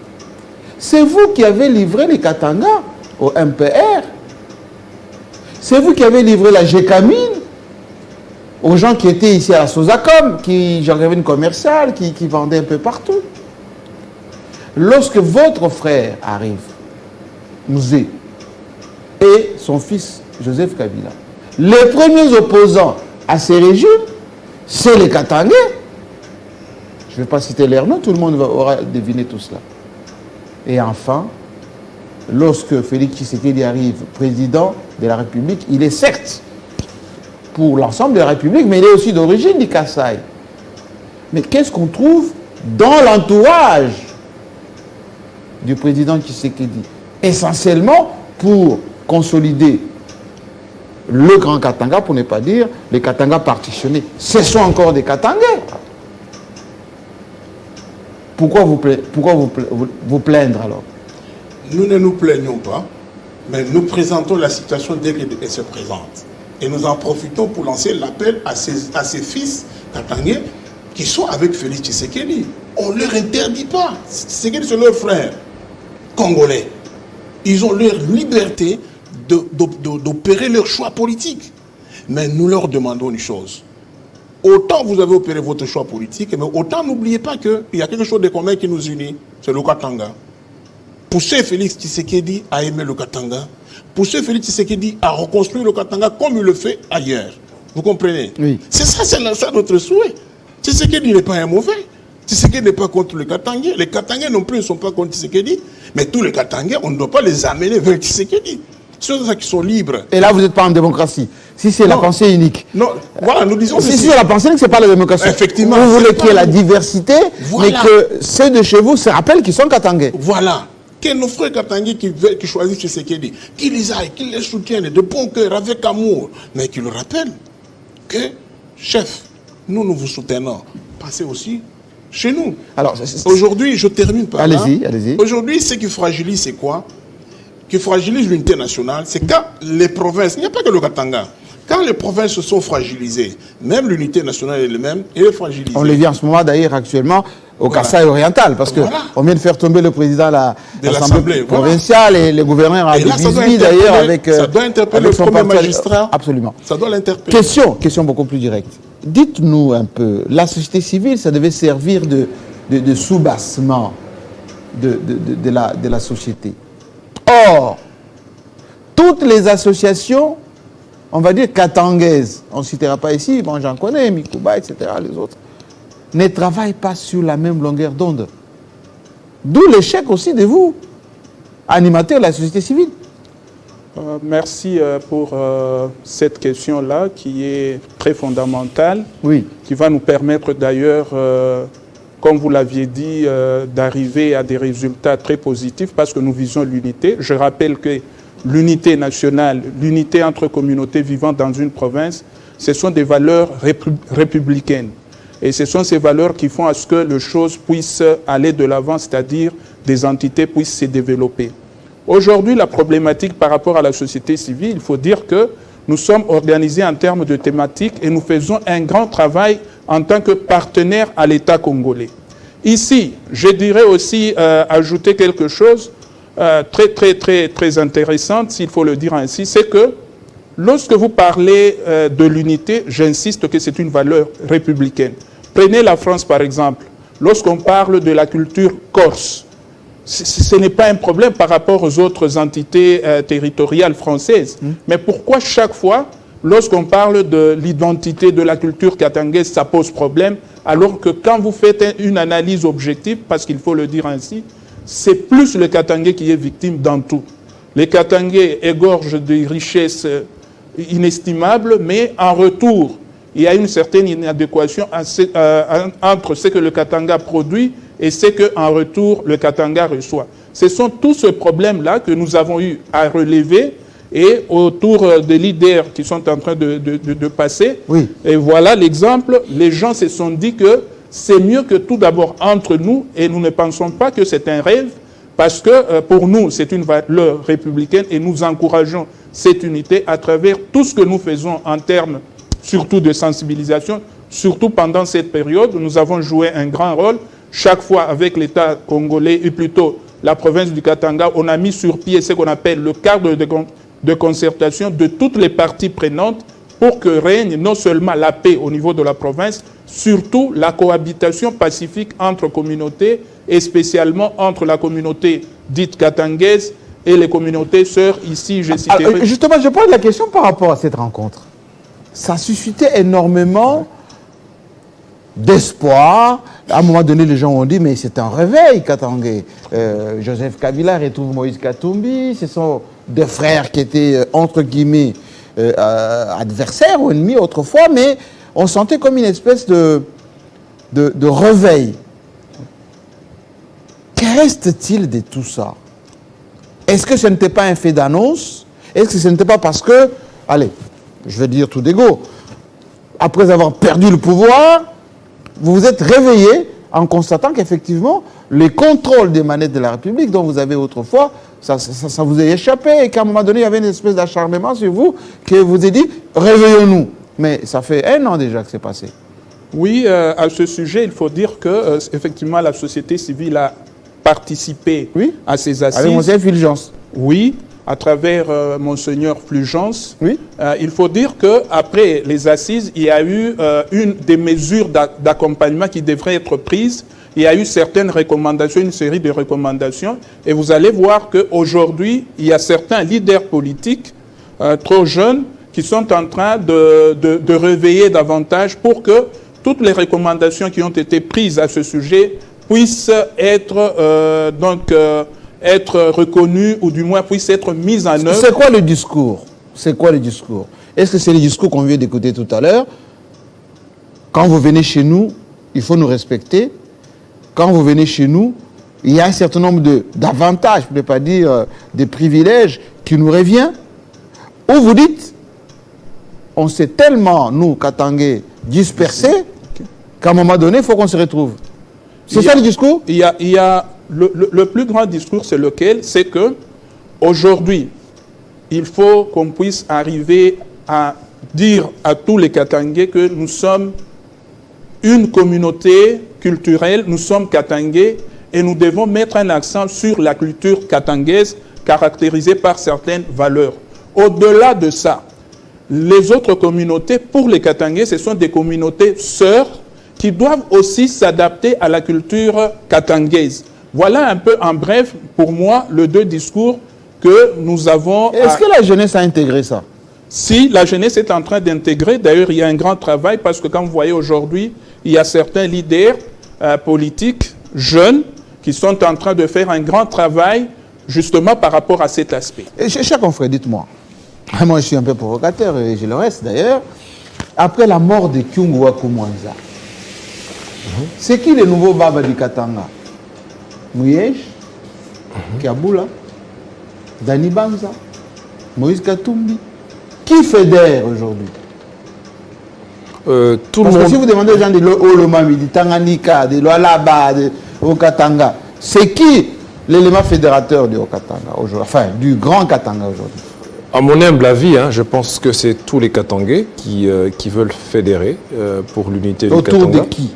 c'est vous qui avez livré les Katanga au MPR. C'est vous qui avez livré la Gécamine aux gens qui étaient ici à la Sozacom, j'avais une commerciale, qui vendaient un peu partout. Lorsque votre frère arrive, Mouzé, et son fils, Joseph Kabila, les premiers opposants à ces régimes, c'est les Katangais. Je ne vais pas citer leur nom, tout le monde aura deviné tout cela. Et enfin, lorsque Félix Tshisekedi arrive président de la République, il est certes pour l'ensemble de la République, mais il est aussi d'origine du Kassai. Mais qu'est-ce qu'on trouve dans l'entourage du président Tshisekedi? Essentiellement pour consolider le Grand Katanga, pour ne pas dire les Katanga partitionnés. Ce sont encore des Katangais. Pourquoi vous plaindre alors? Nous ne nous plaignons pas, mais nous présentons la situation dès qu'elle se présente. Et nous en profitons pour lancer l'appel à ces fils katangais qui sont avec Félix Tshisekedi. On ne leur interdit pas. Tshisekedi, c'est leur frère congolais. Ils ont leur liberté d'opérer leur choix politique. Mais nous leur demandons une chose. autant vous avez opéré votre choix politique, mais autant n'oubliez pas qu'il y a quelque chose de commun qui nous unit, c'est le Katanga. Pousser Félix Tshisekedi à aimer le Katanga, pousser Félix Tshisekedi à reconstruire le Katanga comme il le fait ailleurs. Vous comprenez? Oui. C'est ça notre souhait. Tshisekedi n'est pas un mauvais. Tshisekedi n'est pas contre les Katangais. Les Katangais non plus ne sont pas contre Tshisekedi. Mais tous les Katangais, on ne doit pas les amener vers Tshisekedi. C'est ceux qui sont libres. Et là, vous n'êtes pas en démocratie. Si c'est la pensée unique. Non, voilà, nous disons... Si c'est la pensée unique, ce n'est pas la démocratie. Effectivement. Vous voulez qu'il y ait la diversité, voilà. mais que ceux de chez vous se rappellent qu'ils sont Katangais. Voilà. Que nos frères Katangais qui choisissent Tshisekedi, qu'ils les aillent, qu'ils les soutiennent de bon cœur, avec amour, mais qu'ils le rappellent que, chef, nous vous soutenons. Passez aussi chez nous. Alors, aujourd'hui, je termine par là. Allez-y. Aujourd'hui, ce qui fragilise, c'est quoi? Qui fragilise l'unité nationale, c'est quand les provinces, il n'y a pas que le Katanga, quand les provinces se sont fragilisées, même l'unité nationale elle-même est fragilisée. On le vit en ce moment d'ailleurs actuellement au Kasaï oriental, parce qu'on vient de faire tomber le président de l'Assemblée provinciale et le gouverneur a dit d'ailleurs avec... Ça doit interpeller le premier magistrat. Absolument. Ça doit l'interpeller. Question beaucoup plus directe. Dites-nous un peu, la société civile, ça devait servir de soubassement de la société. Or, toutes les associations, on va dire katangaises, on ne citera pas ici, bon j'en connais, Mikuba, etc., les autres, ne travaillent pas sur la même longueur d'onde. D'où l'échec aussi de vous, animateurs de la société civile. Merci pour cette question-là qui est très fondamentale, oui. Qui va nous permettre d'ailleurs, comme vous l'aviez dit, d'arriver à des résultats très positifs parce que nous visons l'unité. Je rappelle que l'unité nationale, l'unité entre communautés vivant dans une province, ce sont des valeurs républicaines. Et ce sont ces valeurs qui font à ce que les choses puissent aller de l'avant, c'est-à-dire des entités puissent se développer. Aujourd'hui, la problématique par rapport à la société civile, il faut dire que nous sommes organisés en termes de thématiques et nous faisons un grand travail en tant que partenaire à l'État congolais. Ici, je dirais aussi ajouter quelque chose très intéressant, s'il faut le dire ainsi, c'est que lorsque vous parlez de l'unité, j'insiste que c'est une valeur républicaine. Prenez la France par exemple. Lorsqu'on parle de la culture corse, ce n'est pas un problème par rapport aux autres entités territoriales françaises. Mais pourquoi chaque fois, lorsqu'on parle de l'identité de la culture katangaise, ça pose problème, alors que quand vous faites une analyse objective, parce qu'il faut le dire ainsi, c'est plus le Katangais qui est victime dans tout. Les Katangais égorgent des richesses inestimables, mais en retour, il y a une certaine inadéquation entre ce que le Katanga produit et ce qu'en retour le Katanga reçoit. Ce sont tous ces problèmes-là que nous avons eu à relever et autour des leaders qui sont en train de passer. Oui. Et voilà l'exemple, les gens se sont dit que c'est mieux que tout d'abord entre nous, et nous ne pensons pas que c'est un rêve, parce que pour nous, c'est une valeur républicaine et nous encourageons cette unité à travers tout ce que nous faisons en termes surtout de sensibilisation. Surtout pendant cette période, nous avons joué un grand rôle. Chaque fois avec l'État congolais, et plutôt la province du Katanga, on a mis sur pied ce qu'on appelle le cadre de concertation de toutes les parties prenantes pour que règne non seulement la paix au niveau de la province, surtout la cohabitation pacifique entre communautés et spécialement entre la communauté dite katangaise et les communautés sœurs. Ici, je citerai... Justement, je pose la question par rapport à cette rencontre. Ça suscitait énormément d'espoir. À un moment donné, les gens ont dit, mais c'est un réveil, Katangais. Joseph Kabila retrouve Moïse Katumbi. Ce sont des frères qui étaient, entre guillemets, adversaires ou ennemis autrefois, mais on sentait comme une espèce de réveil. Que reste-t-il de tout ça? Est-ce que ce n'était pas un fait d'annonce? Est-ce que ce n'était pas parce que, allez, je vais dire tout d'égo, après avoir perdu le pouvoir, vous vous êtes réveillé en constatant qu'effectivement, les contrôles des manettes de la République dont vous avez autrefois, ça vous a échappé et qu'à un moment donné, il y avait une espèce d'acharnement sur vous que vous avez dit, réveillons-nous. Mais ça fait 1 an déjà que c'est passé. Oui, à ce sujet, il faut dire que effectivement, la société civile a participé à ces assises. Avec Monsieur Fulgence. Oui, à travers Monseigneur Fulgence. Oui. Il faut dire qu'après les assises, il y a eu des mesures d'accompagnement qui devraient être prises. Il y a eu certaines recommandations, une série de recommandations. Et vous allez voir qu'aujourd'hui, il y a certains leaders politiques trop jeunes qui sont en train de réveiller davantage pour que toutes les recommandations qui ont été prises à ce sujet puissent être, être reconnues ou du moins puissent être mises en œuvre. C'est quoi le discours? C'est quoi le discours? Est-ce que c'est le discours qu'on vient d'écouter tout à l'heure? Quand vous venez chez nous, il faut nous respecter. Quand vous venez chez nous, il y a un certain nombre d'avantages, pour ne pas dire des privilèges qui nous reviennent. Ou vous dites, on s'est tellement, nous, Katangais, dispersés, qu'à un moment donné, il faut qu'on se retrouve. C'est ça le discours? Il y a le plus grand discours, c'est lequel? C'est que aujourd'hui, il faut qu'on puisse arriver à dire à tous les Katangais que nous sommes une communauté culturelle, nous sommes Katangais et nous devons mettre un accent sur la culture katangaise caractérisée par certaines valeurs. Au-delà de ça, les autres communautés, pour les Katangais, ce sont des communautés sœurs qui doivent aussi s'adapter à la culture katangaise. Voilà un peu en bref, pour moi, les deux discours que nous avons. Est-ce que la jeunesse a intégré ça? Si, la jeunesse est en train d'intégrer. D'ailleurs, il y a un grand travail parce que quand vous voyez aujourd'hui, il y a certains leaders politiques jeunes qui sont en train de faire un grand travail justement par rapport à cet aspect. Et cher confrère, dites-moi, moi je suis un peu provocateur et je le reste d'ailleurs, après la mort de Kyungwa Kumwanza, c'est qui le nouveau Baba du Katanga? Mouyej, Kiabula, Dani Banza, Moïse Katumbi. Qui fédère aujourd'hui? Tout Parce le que monde... si vous demandez aux gens de l'Olomami, du Tanganyika, de l'Alaba, de Okatanga, c'est qui l'élément fédérateur du Okatanga aujourd'hui, enfin du grand Katanga aujourd'hui? À mon humble avis, je pense que c'est tous les Katangais qui veulent fédérer pour l'unité du Katanga. Autour de qui?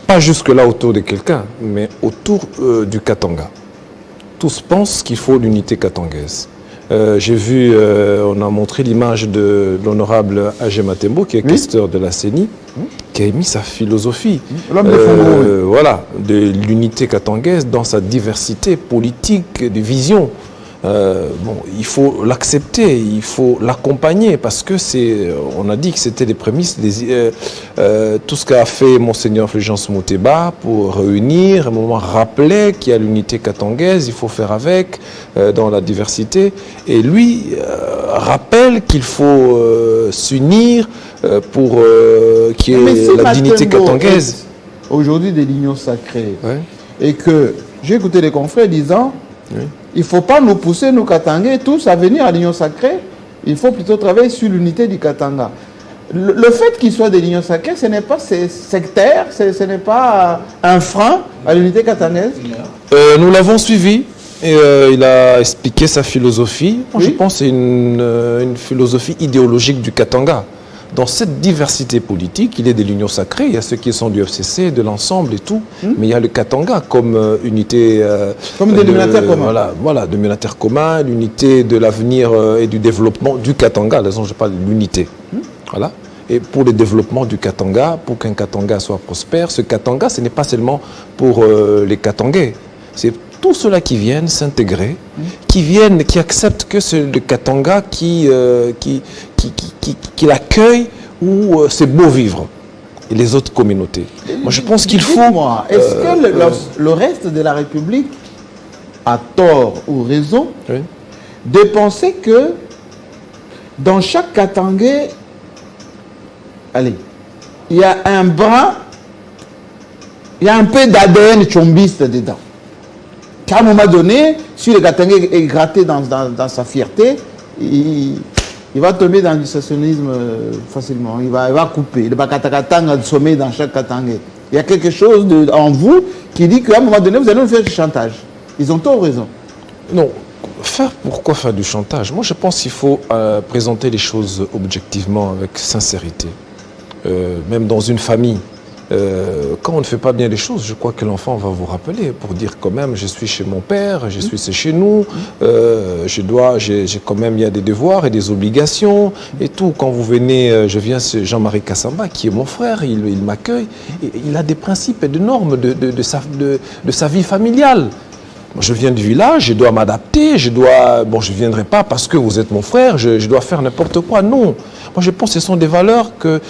Pas jusque-là autour de quelqu'un, mais autour du Katanga. Tous pensent qu'il faut l'unité katangaise. J'ai vu, on a montré l'image de l'honorable Agé Matembo, qui est questeur de la CENI, qui a émis sa philosophie voilà, de l'unité katangaise dans sa diversité politique, de vision. Bon, il faut l'accepter, il faut l'accompagner parce que c'est, on a dit que c'était les prémices, tout ce qu'a fait Monseigneur Fulgence Moteba pour réunir, à un moment rappeler qu'il y a l'unité katangaise, il faut faire avec dans la diversité. Et lui rappelle qu'il faut s'unir pour qu'il y ait la dignité katangaise. Aujourd'hui de l'union sacrée, et que j'ai écouté les confrères disant il ne faut pas nous pousser, nous Katangais, tous à venir à l'union sacrée. Il faut plutôt travailler sur l'unité du Katanga. Le fait qu'il soit de l'union sacrée, ce n'est pas sectaire, ce n'est pas un frein à l'unité katangaise. Nous l'avons suivi et il a expliqué sa philosophie. Moi, je pense que c'est une philosophie idéologique du Katanga. Dans cette diversité politique, il est de l'union sacrée, il y a ceux qui sont du FCC, de l'ensemble et tout, mais il y a le Katanga comme unité... comme dénominateur commun. Voilà, dénominateur commun, l'unité de l'avenir et du développement du Katanga, là je parle de l'unité. Voilà. Et pour le développement du Katanga, pour qu'un Katanga soit prospère, ce Katanga, ce n'est pas seulement pour les Katangais, c'est tous ceux-là qui viennent s'intégrer, qui acceptent que c'est le Katanga qui l'accueille où c'est beau vivre. Et les autres communautés. Moi, je pense qu'il faut... Est-ce que le reste de la République a tort ou raison de penser que dans chaque Katangais, allez, il y a un brin, il y a un peu d'ADN tchombiste dedans. Qu'à un moment donné, si le Katangais est gratté dans sa fierté, il va tomber dans le dissociationnisme facilement. Il va couper. Le Bakatakatanga sommet dans chaque Katangais. Il y a quelque chose en vous qui dit qu'à un moment donné, vous allez nous faire du chantage. Ils ont tort ou raison? Non. Pourquoi faire du chantage? Moi, je pense qu'il faut présenter les choses objectivement, avec sincérité. Même dans une famille, quand on ne fait pas bien les choses, je crois que l'enfant va vous rappeler pour dire quand même, je suis chez mon père, c'est chez nous, j'ai quand même, il y a des devoirs et des obligations et tout. Quand vous venez, je viens, c'est Jean-Marie Kassamba qui est mon frère, il m'accueille, il a des principes et des normes de sa vie familiale. Je viens du village, je dois m'adapter, je ne viendrai pas parce que vous êtes mon frère, je dois faire n'importe quoi. Non. Moi, je pense que ce sont des valeurs que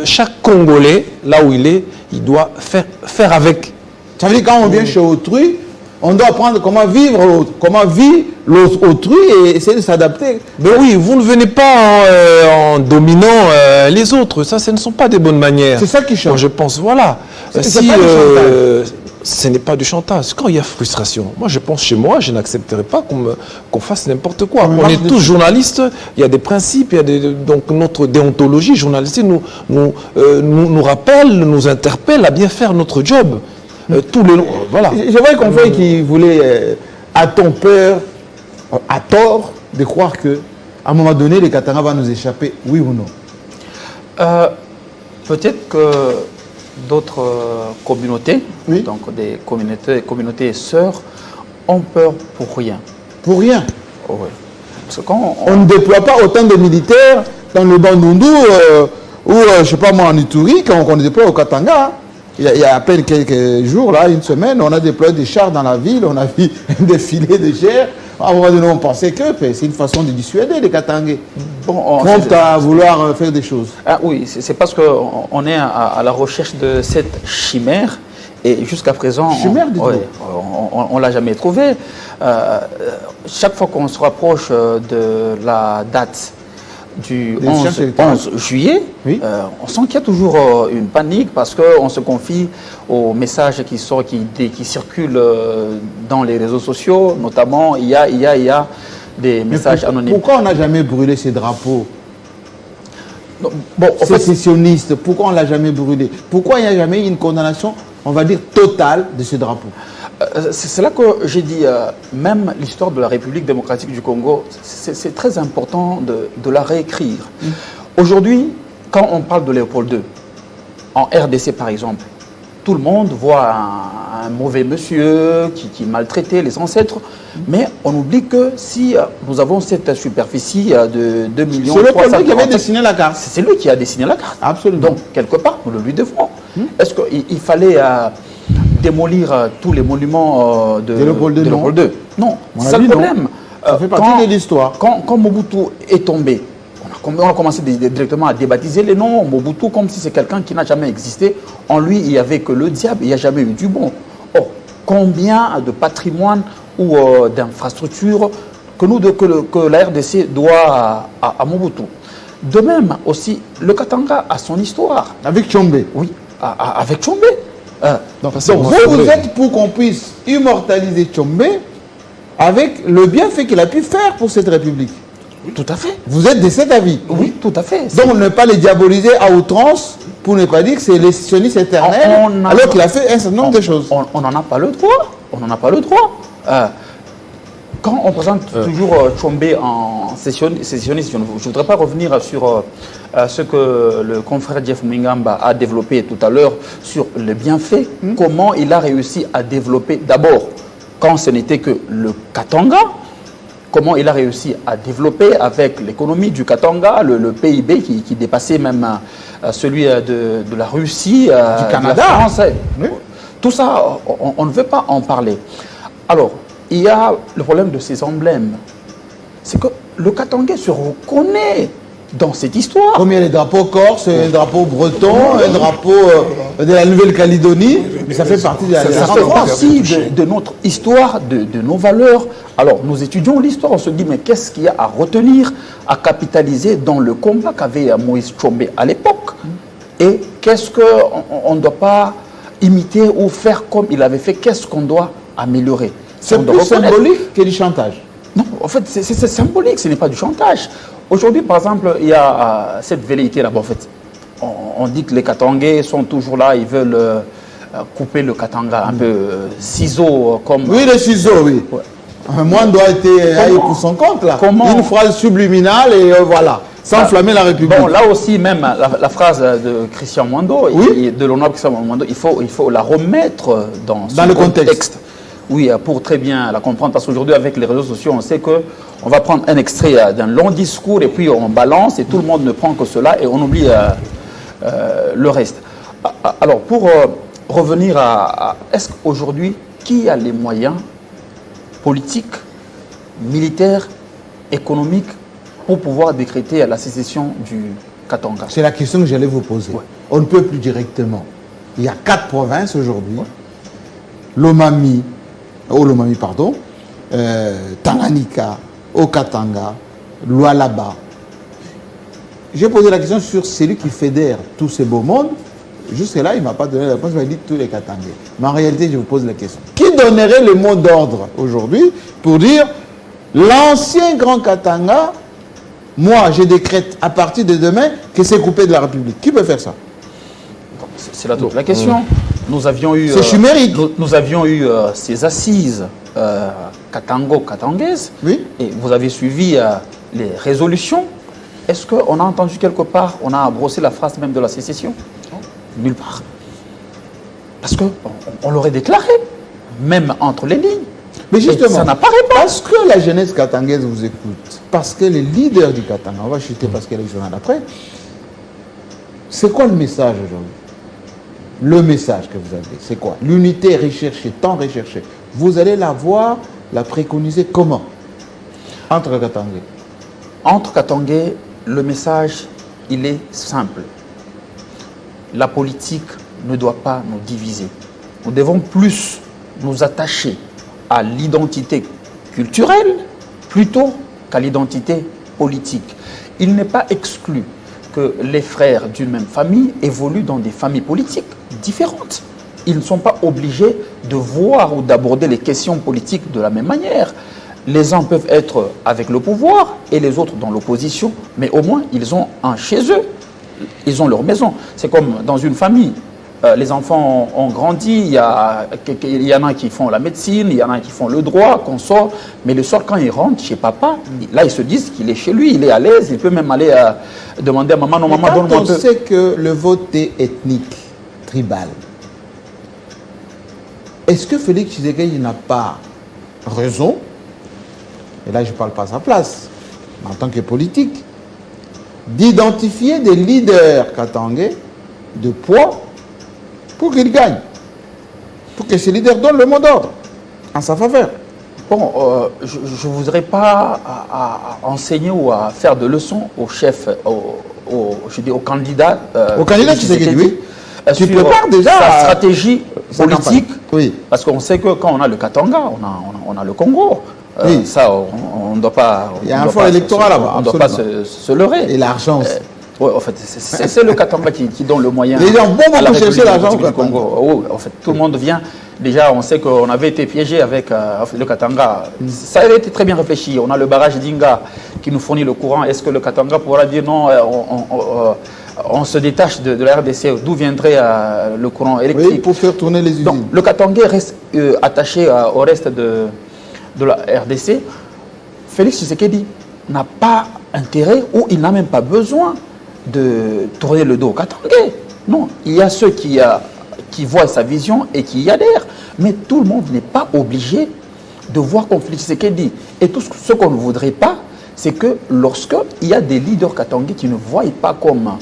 chaque Congolais, là où il est, il doit faire avec. Ça veut dire quand on vient chez autrui, on doit apprendre comment vivre l'autre, comment vit autrui et essayer de s'adapter. Mais oui, vous ne venez pas en dominant les autres. Ça, ce ne sont pas des bonnes manières. C'est ça qui change. Moi, je pense, voilà. Ce n'est pas du chantage. Quand il y a frustration, moi je pense chez moi, je n'accepterai pas qu'on fasse n'importe quoi. On est tous journalistes, il y a des principes, donc notre déontologie journalistique nous rappelle, nous interpelle à bien faire notre job. Voilà. J'aimerais qu'on fasse qui voulait, a-t-on peur, à tort, de croire qu'à un moment donné, les Katanga vont nous échapper, oui ou non? Peut-être que d'autres communautés, donc des communautés sœurs, ont peur pour rien. Pour rien? Oui. Parce que quand on ne déploie pas autant de militaires dans le Bandundu ou, je ne sais pas moi, en Ituri, qu'on déploie au Katanga. Il y a à peine quelques jours, là, une semaine, on a déployé des chars dans la ville, on a vu des filets de chair. À un moment donné, on pensait que c'est une façon de dissuader les Katangais. Prompt à vouloir faire des choses. Ah oui, c'est parce qu'on est à la recherche de cette chimère et jusqu'à présent, on ne l'a jamais trouvée. Chaque fois qu'on se rapproche de la date du 11 juillet, on sent qu'il y a toujours une panique parce qu'on se confie aux messages qui circulent dans les réseaux sociaux, notamment il y a des messages anonymes. Pourquoi on n'a jamais brûlé ces drapeaux? Bon, sécessionnistes, pourquoi on ne l'a jamais brûlé? Pourquoi il n'y a jamais eu une condamnation, on va dire, totale de ce drapeau? C'est là que j'ai dit, même l'histoire de la République démocratique du Congo, c'est très important de la réécrire. Aujourd'hui, quand on parle de Léopold II, en RDC par exemple, tout le monde voit un mauvais monsieur qui maltraitait les ancêtres, mais on oublie que si nous avons cette superficie de 2 millions... C'est Léopold qui avait dessiné la carte. C'est lui qui a dessiné la carte. Absolument. Donc, quelque part, nous le lui devons. Est-ce qu'il fallait démolir tous les monuments de Léopold II? Non, c'est ça le problème. Ça fait partie de l'histoire. Quand Mobutu est tombé, on a commencé directement à débaptiser les noms. Mobutu, comme si c'est quelqu'un qui n'a jamais existé. En lui, il n'y avait que le diable, il n'y a jamais eu du bon. Or, combien de patrimoine ou d'infrastructures que la RDC doit à Mobutu? De même aussi, le Katanga a son histoire. Avec Tshombe? Oui, avec Tshombe. Donc vous êtes pour qu'on puisse immortaliser Tshombe avec le bienfait qu'il a pu faire pour cette République. Oui, tout à fait. Vous êtes de cet avis? Oui, tout à fait. Donc ne pas les diaboliser à outrance pour ne pas dire que c'est les sionistes éternels alors qu'il a fait un certain nombre de choses. On n'en a pas le droit. On n'en a pas le droit. Quand on présente toujours Tshombe en sécessionniste, je ne voudrais pas revenir sur ce que le confrère Jeff Mwingamba a développé tout à l'heure sur le bienfait, comment il a réussi à développer d'abord, quand ce n'était que le Katanga, comment il a réussi à développer avec l'économie du Katanga, le PIB qui dépassait même celui de la Russie, du Canada, de la France. Oui. Tout ça, on ne veut pas en parler. Alors, il y a le problème de ces emblèmes. C'est que le Katangais se reconnaît dans cette histoire. Comme il y a les drapeaux corse, un drapeau breton, un drapeau de la Nouvelle-Calédonie, mais ça fait partie de la ça fait partie de notre histoire, de nos valeurs. Alors, nous étudions l'histoire, on se dit, mais qu'est-ce qu'il y a à retenir, à capitaliser dans le combat qu'avait Moïse Tshombe à l'époque? Et qu'est-ce qu'on ne doit pas imiter ou faire comme il avait fait? Qu'est-ce qu'on doit améliorer? C'est plus symbolique que du chantage. Non, en fait, c'est symbolique, ce n'est pas du chantage. Aujourd'hui, par exemple, il y a cette velléité là-bas. En fait, on dit que les Katangais sont toujours là, ils veulent couper le Katanga un peu ciseaux comme... Oui, les ciseaux, oui. Ouais. Mwando a été allé pour son compte, là. Une phrase subliminale et voilà. Sans enflammer la République. Bon, là aussi, même la phrase de Christian Mwando, et de l'honorable Christian Mwando, il faut la remettre dans le contexte. Oui, pour très bien la comprendre. Parce qu'aujourd'hui, avec les réseaux sociaux, on sait qu'on va prendre un extrait d'un long discours et puis on balance et tout le monde ne prend que cela et on oublie le reste. Alors, pour revenir est-ce qu'aujourd'hui, qui a les moyens politiques, militaires, économiques pour pouvoir décréter la sécession du Katanga? C'est la question que j'allais vous poser. Ouais. On ne peut plus directement. Il y a 4 provinces aujourd'hui. Ouais. Lomami, Tanganyika, Haut-Katanga, Lualaba. J'ai posé la question sur celui qui fédère tous ces beaux mondes. Jusque-là, il ne m'a pas donné la réponse, il m'a dit tous les Katangais. Mais en réalité, je vous pose la question. Qui donnerait le mot d'ordre aujourd'hui pour dire l'ancien Grand Katanga, moi, je décrète à partir de demain que c'est coupé de la République. Qui peut faire ça? C'est la question. Nous avions eu... C'est chimérique. Nous avions eu ces assises katango-katangaises. Oui. Et vous avez suivi les résolutions. Est-ce qu'on a entendu quelque part, on a brossé la phrase même de la sécession? Nulle part. Parce qu'on l'aurait déclaré, même entre les lignes. Mais justement, ça n'a pas répondu. Parce que la jeunesse katangaise vous écoute, parce que les leaders du Katanga, on va chuter parce qu'il y a les journaux d'après, c'est quoi le message aujourd'hui? Le message que vous avez, c'est quoi? L'unité recherchée, tant recherchée. Vous allez la voir, la préconiser comment? Entre Katangais. Entre Katangais, le message, il est simple. La politique ne doit pas nous diviser. Nous devons plus nous attacher à l'identité culturelle plutôt qu'à l'identité politique. Il n'est pas exclu que les frères d'une même famille évoluent dans des familles politiques différentes. Ils ne sont pas obligés de voir ou d'aborder les questions politiques de la même manière. Les uns peuvent être avec le pouvoir et les autres dans l'opposition, mais au moins ils ont un chez eux. Ils ont leur maison. C'est comme dans une famille. Les enfants ont grandi, il y en a qui font la médecine, il y en a qui font le droit, qu'on sort. Mais le soir, quand ils rentrent chez papa, là, ils se disent qu'il est chez lui, il est à l'aise, il peut même aller demander à maman, non, maman, donne-moi un peu. On sait que le vote est ethnique, tribal. Est-ce que Félix Tshisekedi n'a pas raison, et là je ne parle pas à sa place, mais en tant que politique, d'identifier des leaders katangais de poids pour qu'ils gagnent, pour que ces leaders donnent le mot d'ordre en sa faveur? Bon, je ne voudrais pas à enseigner ou à faire de leçons aux chefs, aux candidats. Aux candidats Tshisekedi, oui. Tu prépares déjà sa stratégie politique, oui. Parce qu'on sait que quand on a le Katanga, on a le Congo. Oui. Ça, on ne doit pas... Il y a un fonds électoral là-bas. On ne doit pas se leurrer. Et l'argent aussi. Oui, en fait, c'est le Katanga qui donne le moyen. Les gens vont beaucoup chercher l'argent au Congo. Oui, en fait, tout le monde vient. Déjà, on sait qu'on avait été piégé avec le Katanga. Ça avait été très bien réfléchi. On a le barrage d'Inga qui nous fournit le courant. Est-ce que le Katanga pourra dire non, on se détache de la RDC, d'où viendrait le courant électrique? Oui, pour faire tourner les usines. Donc, le Katanga reste attaché au reste de la RDC. Félix Tshisekedi n'a pas intérêt ou il n'a même pas besoin de tourner le dos au Katangais. Non, il y a ceux qui voient sa vision et qui y adhèrent. Mais tout le monde n'est pas obligé de voir comme Félix Tshisekedi. Et tout ce qu'on ne voudrait pas, c'est que lorsqu'il y a des leaders katangais qui ne voient pas comme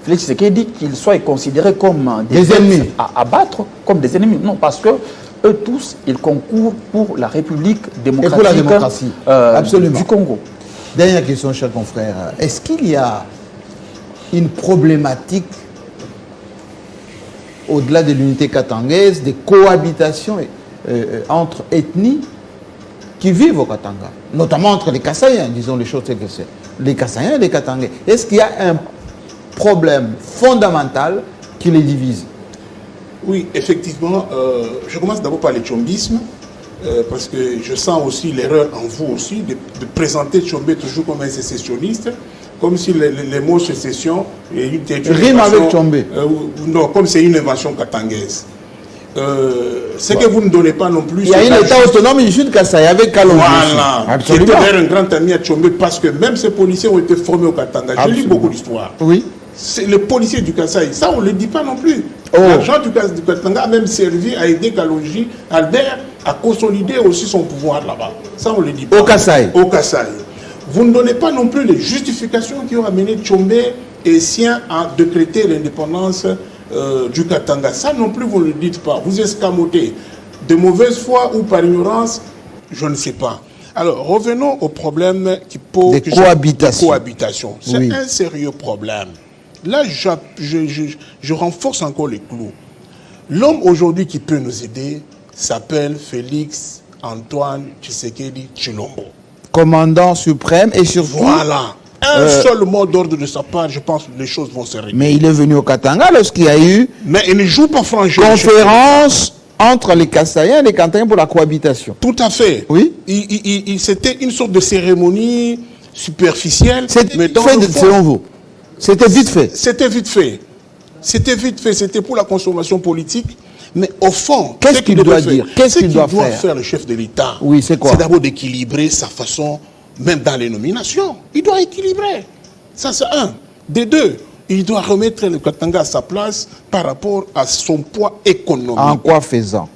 Félix Tshisekedi, qu'ils soient considérés comme des ennemis à abattre, comme des ennemis. Non, parce que eux tous, ils concourent pour la République démocratique, et pour la démocratie. Absolument. Du Congo. Dernière question, cher confrère. Est-ce qu'il y a une problématique au-delà de l'unité katangaise, des cohabitations entre ethnies qui vivent au Katanga, notamment entre les Kassaïens, disons les choses telles que c'est, les Kassaïens et les Katangais? Est-ce qu'il y a un problème fondamental qui les divise? Oui, effectivement, je commence d'abord par le tchombisme, parce que je sens aussi l'erreur en vous aussi de présenter Tchombé toujours comme un sécessionniste, comme si les mots sécession et une rime avec Tchombé. Non, comme c'est une invention katangaise. c'est que vous ne donnez pas non plus. Il y a un État autonome du Sud Kasaï avec Kalonji. Voilà. Absolument. Qui était un grand ami à Tchombe parce que même ces policiers ont été formés au Katanga. Je lis beaucoup d'histoires. Oui. C'est les policiers du Kasaï. Ça, on ne le dit pas non plus. Oh. L'argent du Katanga a même servi à aider Kalonji, Albert, à consolider aussi son pouvoir là-bas. Ça, on ne le dit pas. Au Kasaï. Au Kasaï. Vous ne donnez pas non plus les justifications qui ont amené Tchombe et Sien à décréter l'indépendance du Katanga. Ça non plus, vous ne le dites pas. Vous escamotez. De mauvaise foi ou par ignorance, je ne sais pas. Alors, revenons au problème qui pose... Des cohabitations. C'est un sérieux problème. Là, je renforce encore les clous. L'homme aujourd'hui qui peut nous aider s'appelle Félix Antoine Tshisekedi Tshilombo. Commandant suprême et surtout... Voilà. Un seul mot d'ordre de sa part, je pense que les choses vont se régler. Mais il est venu au Katanga lorsqu'il y a eu... Mais il ne joue pas franchement. Conférence entre les Kasaïens et les Katangais pour la cohabitation. Tout à fait. Oui. C'était une sorte de cérémonie superficielle. Mais selon vous, c'était vite fait. C'était vite fait. C'était vite fait. C'était pour la consommation politique. Mais au fond, qu'est-ce qu'il doit dire? Qu'est-ce qu'il doit faire le chef de l'État? Oui, c'est quoi? C'est d'abord d'équilibrer sa façon, même dans les nominations. Il doit équilibrer. Ça, c'est un. Des deux, il doit remettre le Katanga à sa place par rapport à son poids économique. En quoi faisant?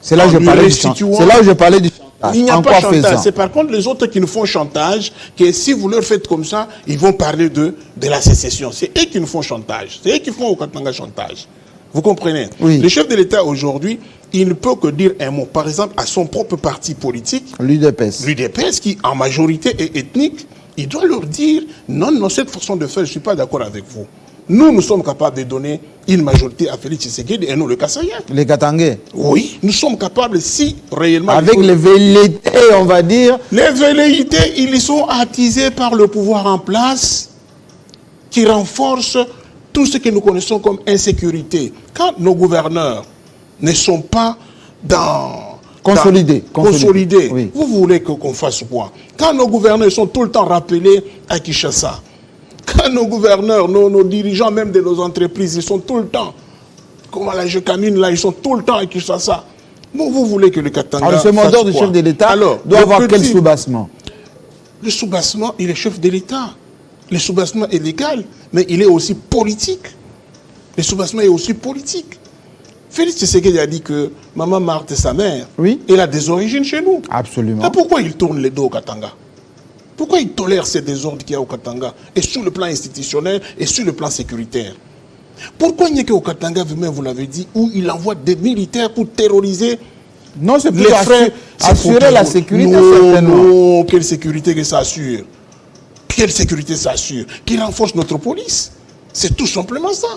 C'est là où je parlais du chantage. C'est là où je parlais du chantage. Il n'y a pas de chantage. C'est par contre les autres qui nous font chantage, que si vous leur faites comme ça, ils vont parler de la sécession. C'est eux qui nous font chantage. C'est eux qui font au Katanga chantage. Vous comprenez? Oui. Le chef de l'État aujourd'hui, il ne peut que dire un mot. Par exemple, à son propre parti politique, l'UDPS, qui en majorité est ethnique, il doit leur dire non, non, cette façon de faire, je ne suis pas d'accord avec vous. Nous sommes capables de donner une majorité à Félix Tshisekedi et nous, le Kasaïen. Les Katangais? Oui, nous sommes capables, si réellement... Avec les velléités, on va dire... Les velléités, ils sont attisés par le pouvoir en place qui renforce tout ce que nous connaissons comme insécurité. Quand nos gouverneurs ne sont pas consolidés. Oui. Vous voulez qu'on fasse quoi? Quand nos gouverneurs sont tout le temps rappelés à Kinshasa, quand nos gouverneurs, nos dirigeants même de nos entreprises, ils sont tout le temps, comme à la Jecamine, là, ils sont tout le temps à Kinshasa. Bon, vous voulez que le Katanga alors, ce mot du chef de l'État doit avoir quel soubassement? Le soubassement, il est chef de l'État. Le soubassement est légal, mais il est aussi politique. Le soubassement est aussi politique. Félix Tshisekedi a dit que Maman Marthe, sa mère, elle a des origines chez nous. Absolument. Et pourquoi il tourne les dos au Katanga? Pourquoi il tolère ces désordres qu'il y a au Katanga, et sur le plan institutionnel et sur le plan sécuritaire? Pourquoi il n'y a qu'au Katanga, vous-même vous l'avez dit, où il envoie des militaires pour terroriser? Non, c'est pour assurer la sécurité, certainement. Non, quelle sécurité que ça assure? Quelle sécurité ça assure? Qu'il renforce notre police. C'est tout simplement ça.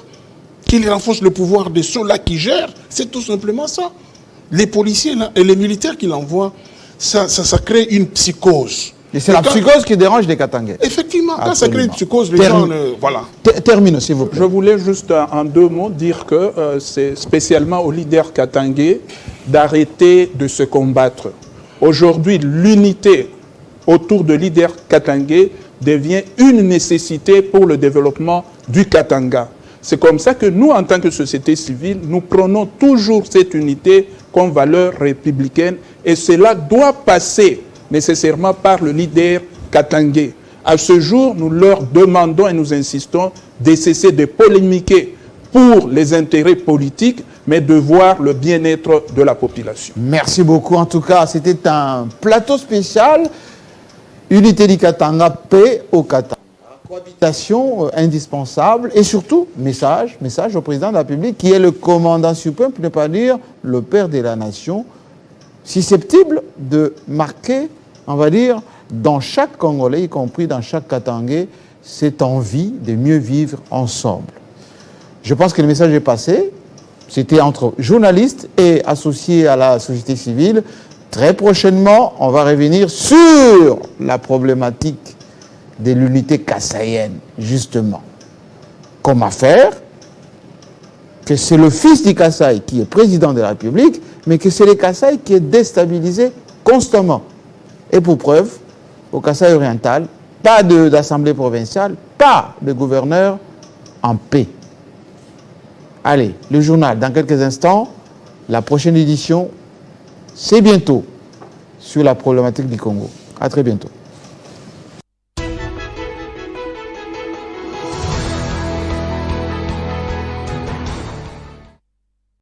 Qu'il renforce le pouvoir de ceux-là qui gèrent. C'est tout simplement ça. Les policiers là, et les militaires qu'il envoie, ça crée une psychose. Et c'est la psychose qui dérange les Katangais. Effectivement, quand ça crée une psychose, les gens... voilà. Termine, s'il vous plaît. Je voulais juste en deux mots dire que c'est spécialement aux leaders katangais d'arrêter de se combattre. Aujourd'hui, l'unité autour de leaders katangais devient une nécessité pour le développement du Katanga. C'est comme ça que nous, en tant que société civile, nous prenons toujours cette unité comme valeur républicaine et cela doit passer nécessairement par le leader katangais. À ce jour, nous leur demandons et nous insistons de cesser de polémiquer pour les intérêts politiques, mais de voir le bien-être de la population. Merci beaucoup. En tout cas, c'était un plateau spécial. Unité du Katanga, paix au Katanga. Cohabitation indispensable et surtout, message au président de la République qui est le commandant suprême, pour ne pas dire le père de la nation, susceptible de marquer, on va dire, dans chaque Congolais, y compris dans chaque Katangais, cette envie de mieux vivre ensemble. Je pense que le message est passé. C'était entre journalistes et associés à la société civile. Très prochainement, on va revenir sur la problématique de l'unité kassaïenne, justement. Comment faire que c'est le fils du Kasaï qui est président de la République, mais que c'est le Kasaï qui est déstabilisé constamment. Et pour preuve, au Kasaï oriental, pas d'assemblée provinciale, pas de gouverneur en paix. Allez, le journal, dans quelques instants, La prochaine édition, c'est bientôt sur la problématique du Congo. À très bientôt.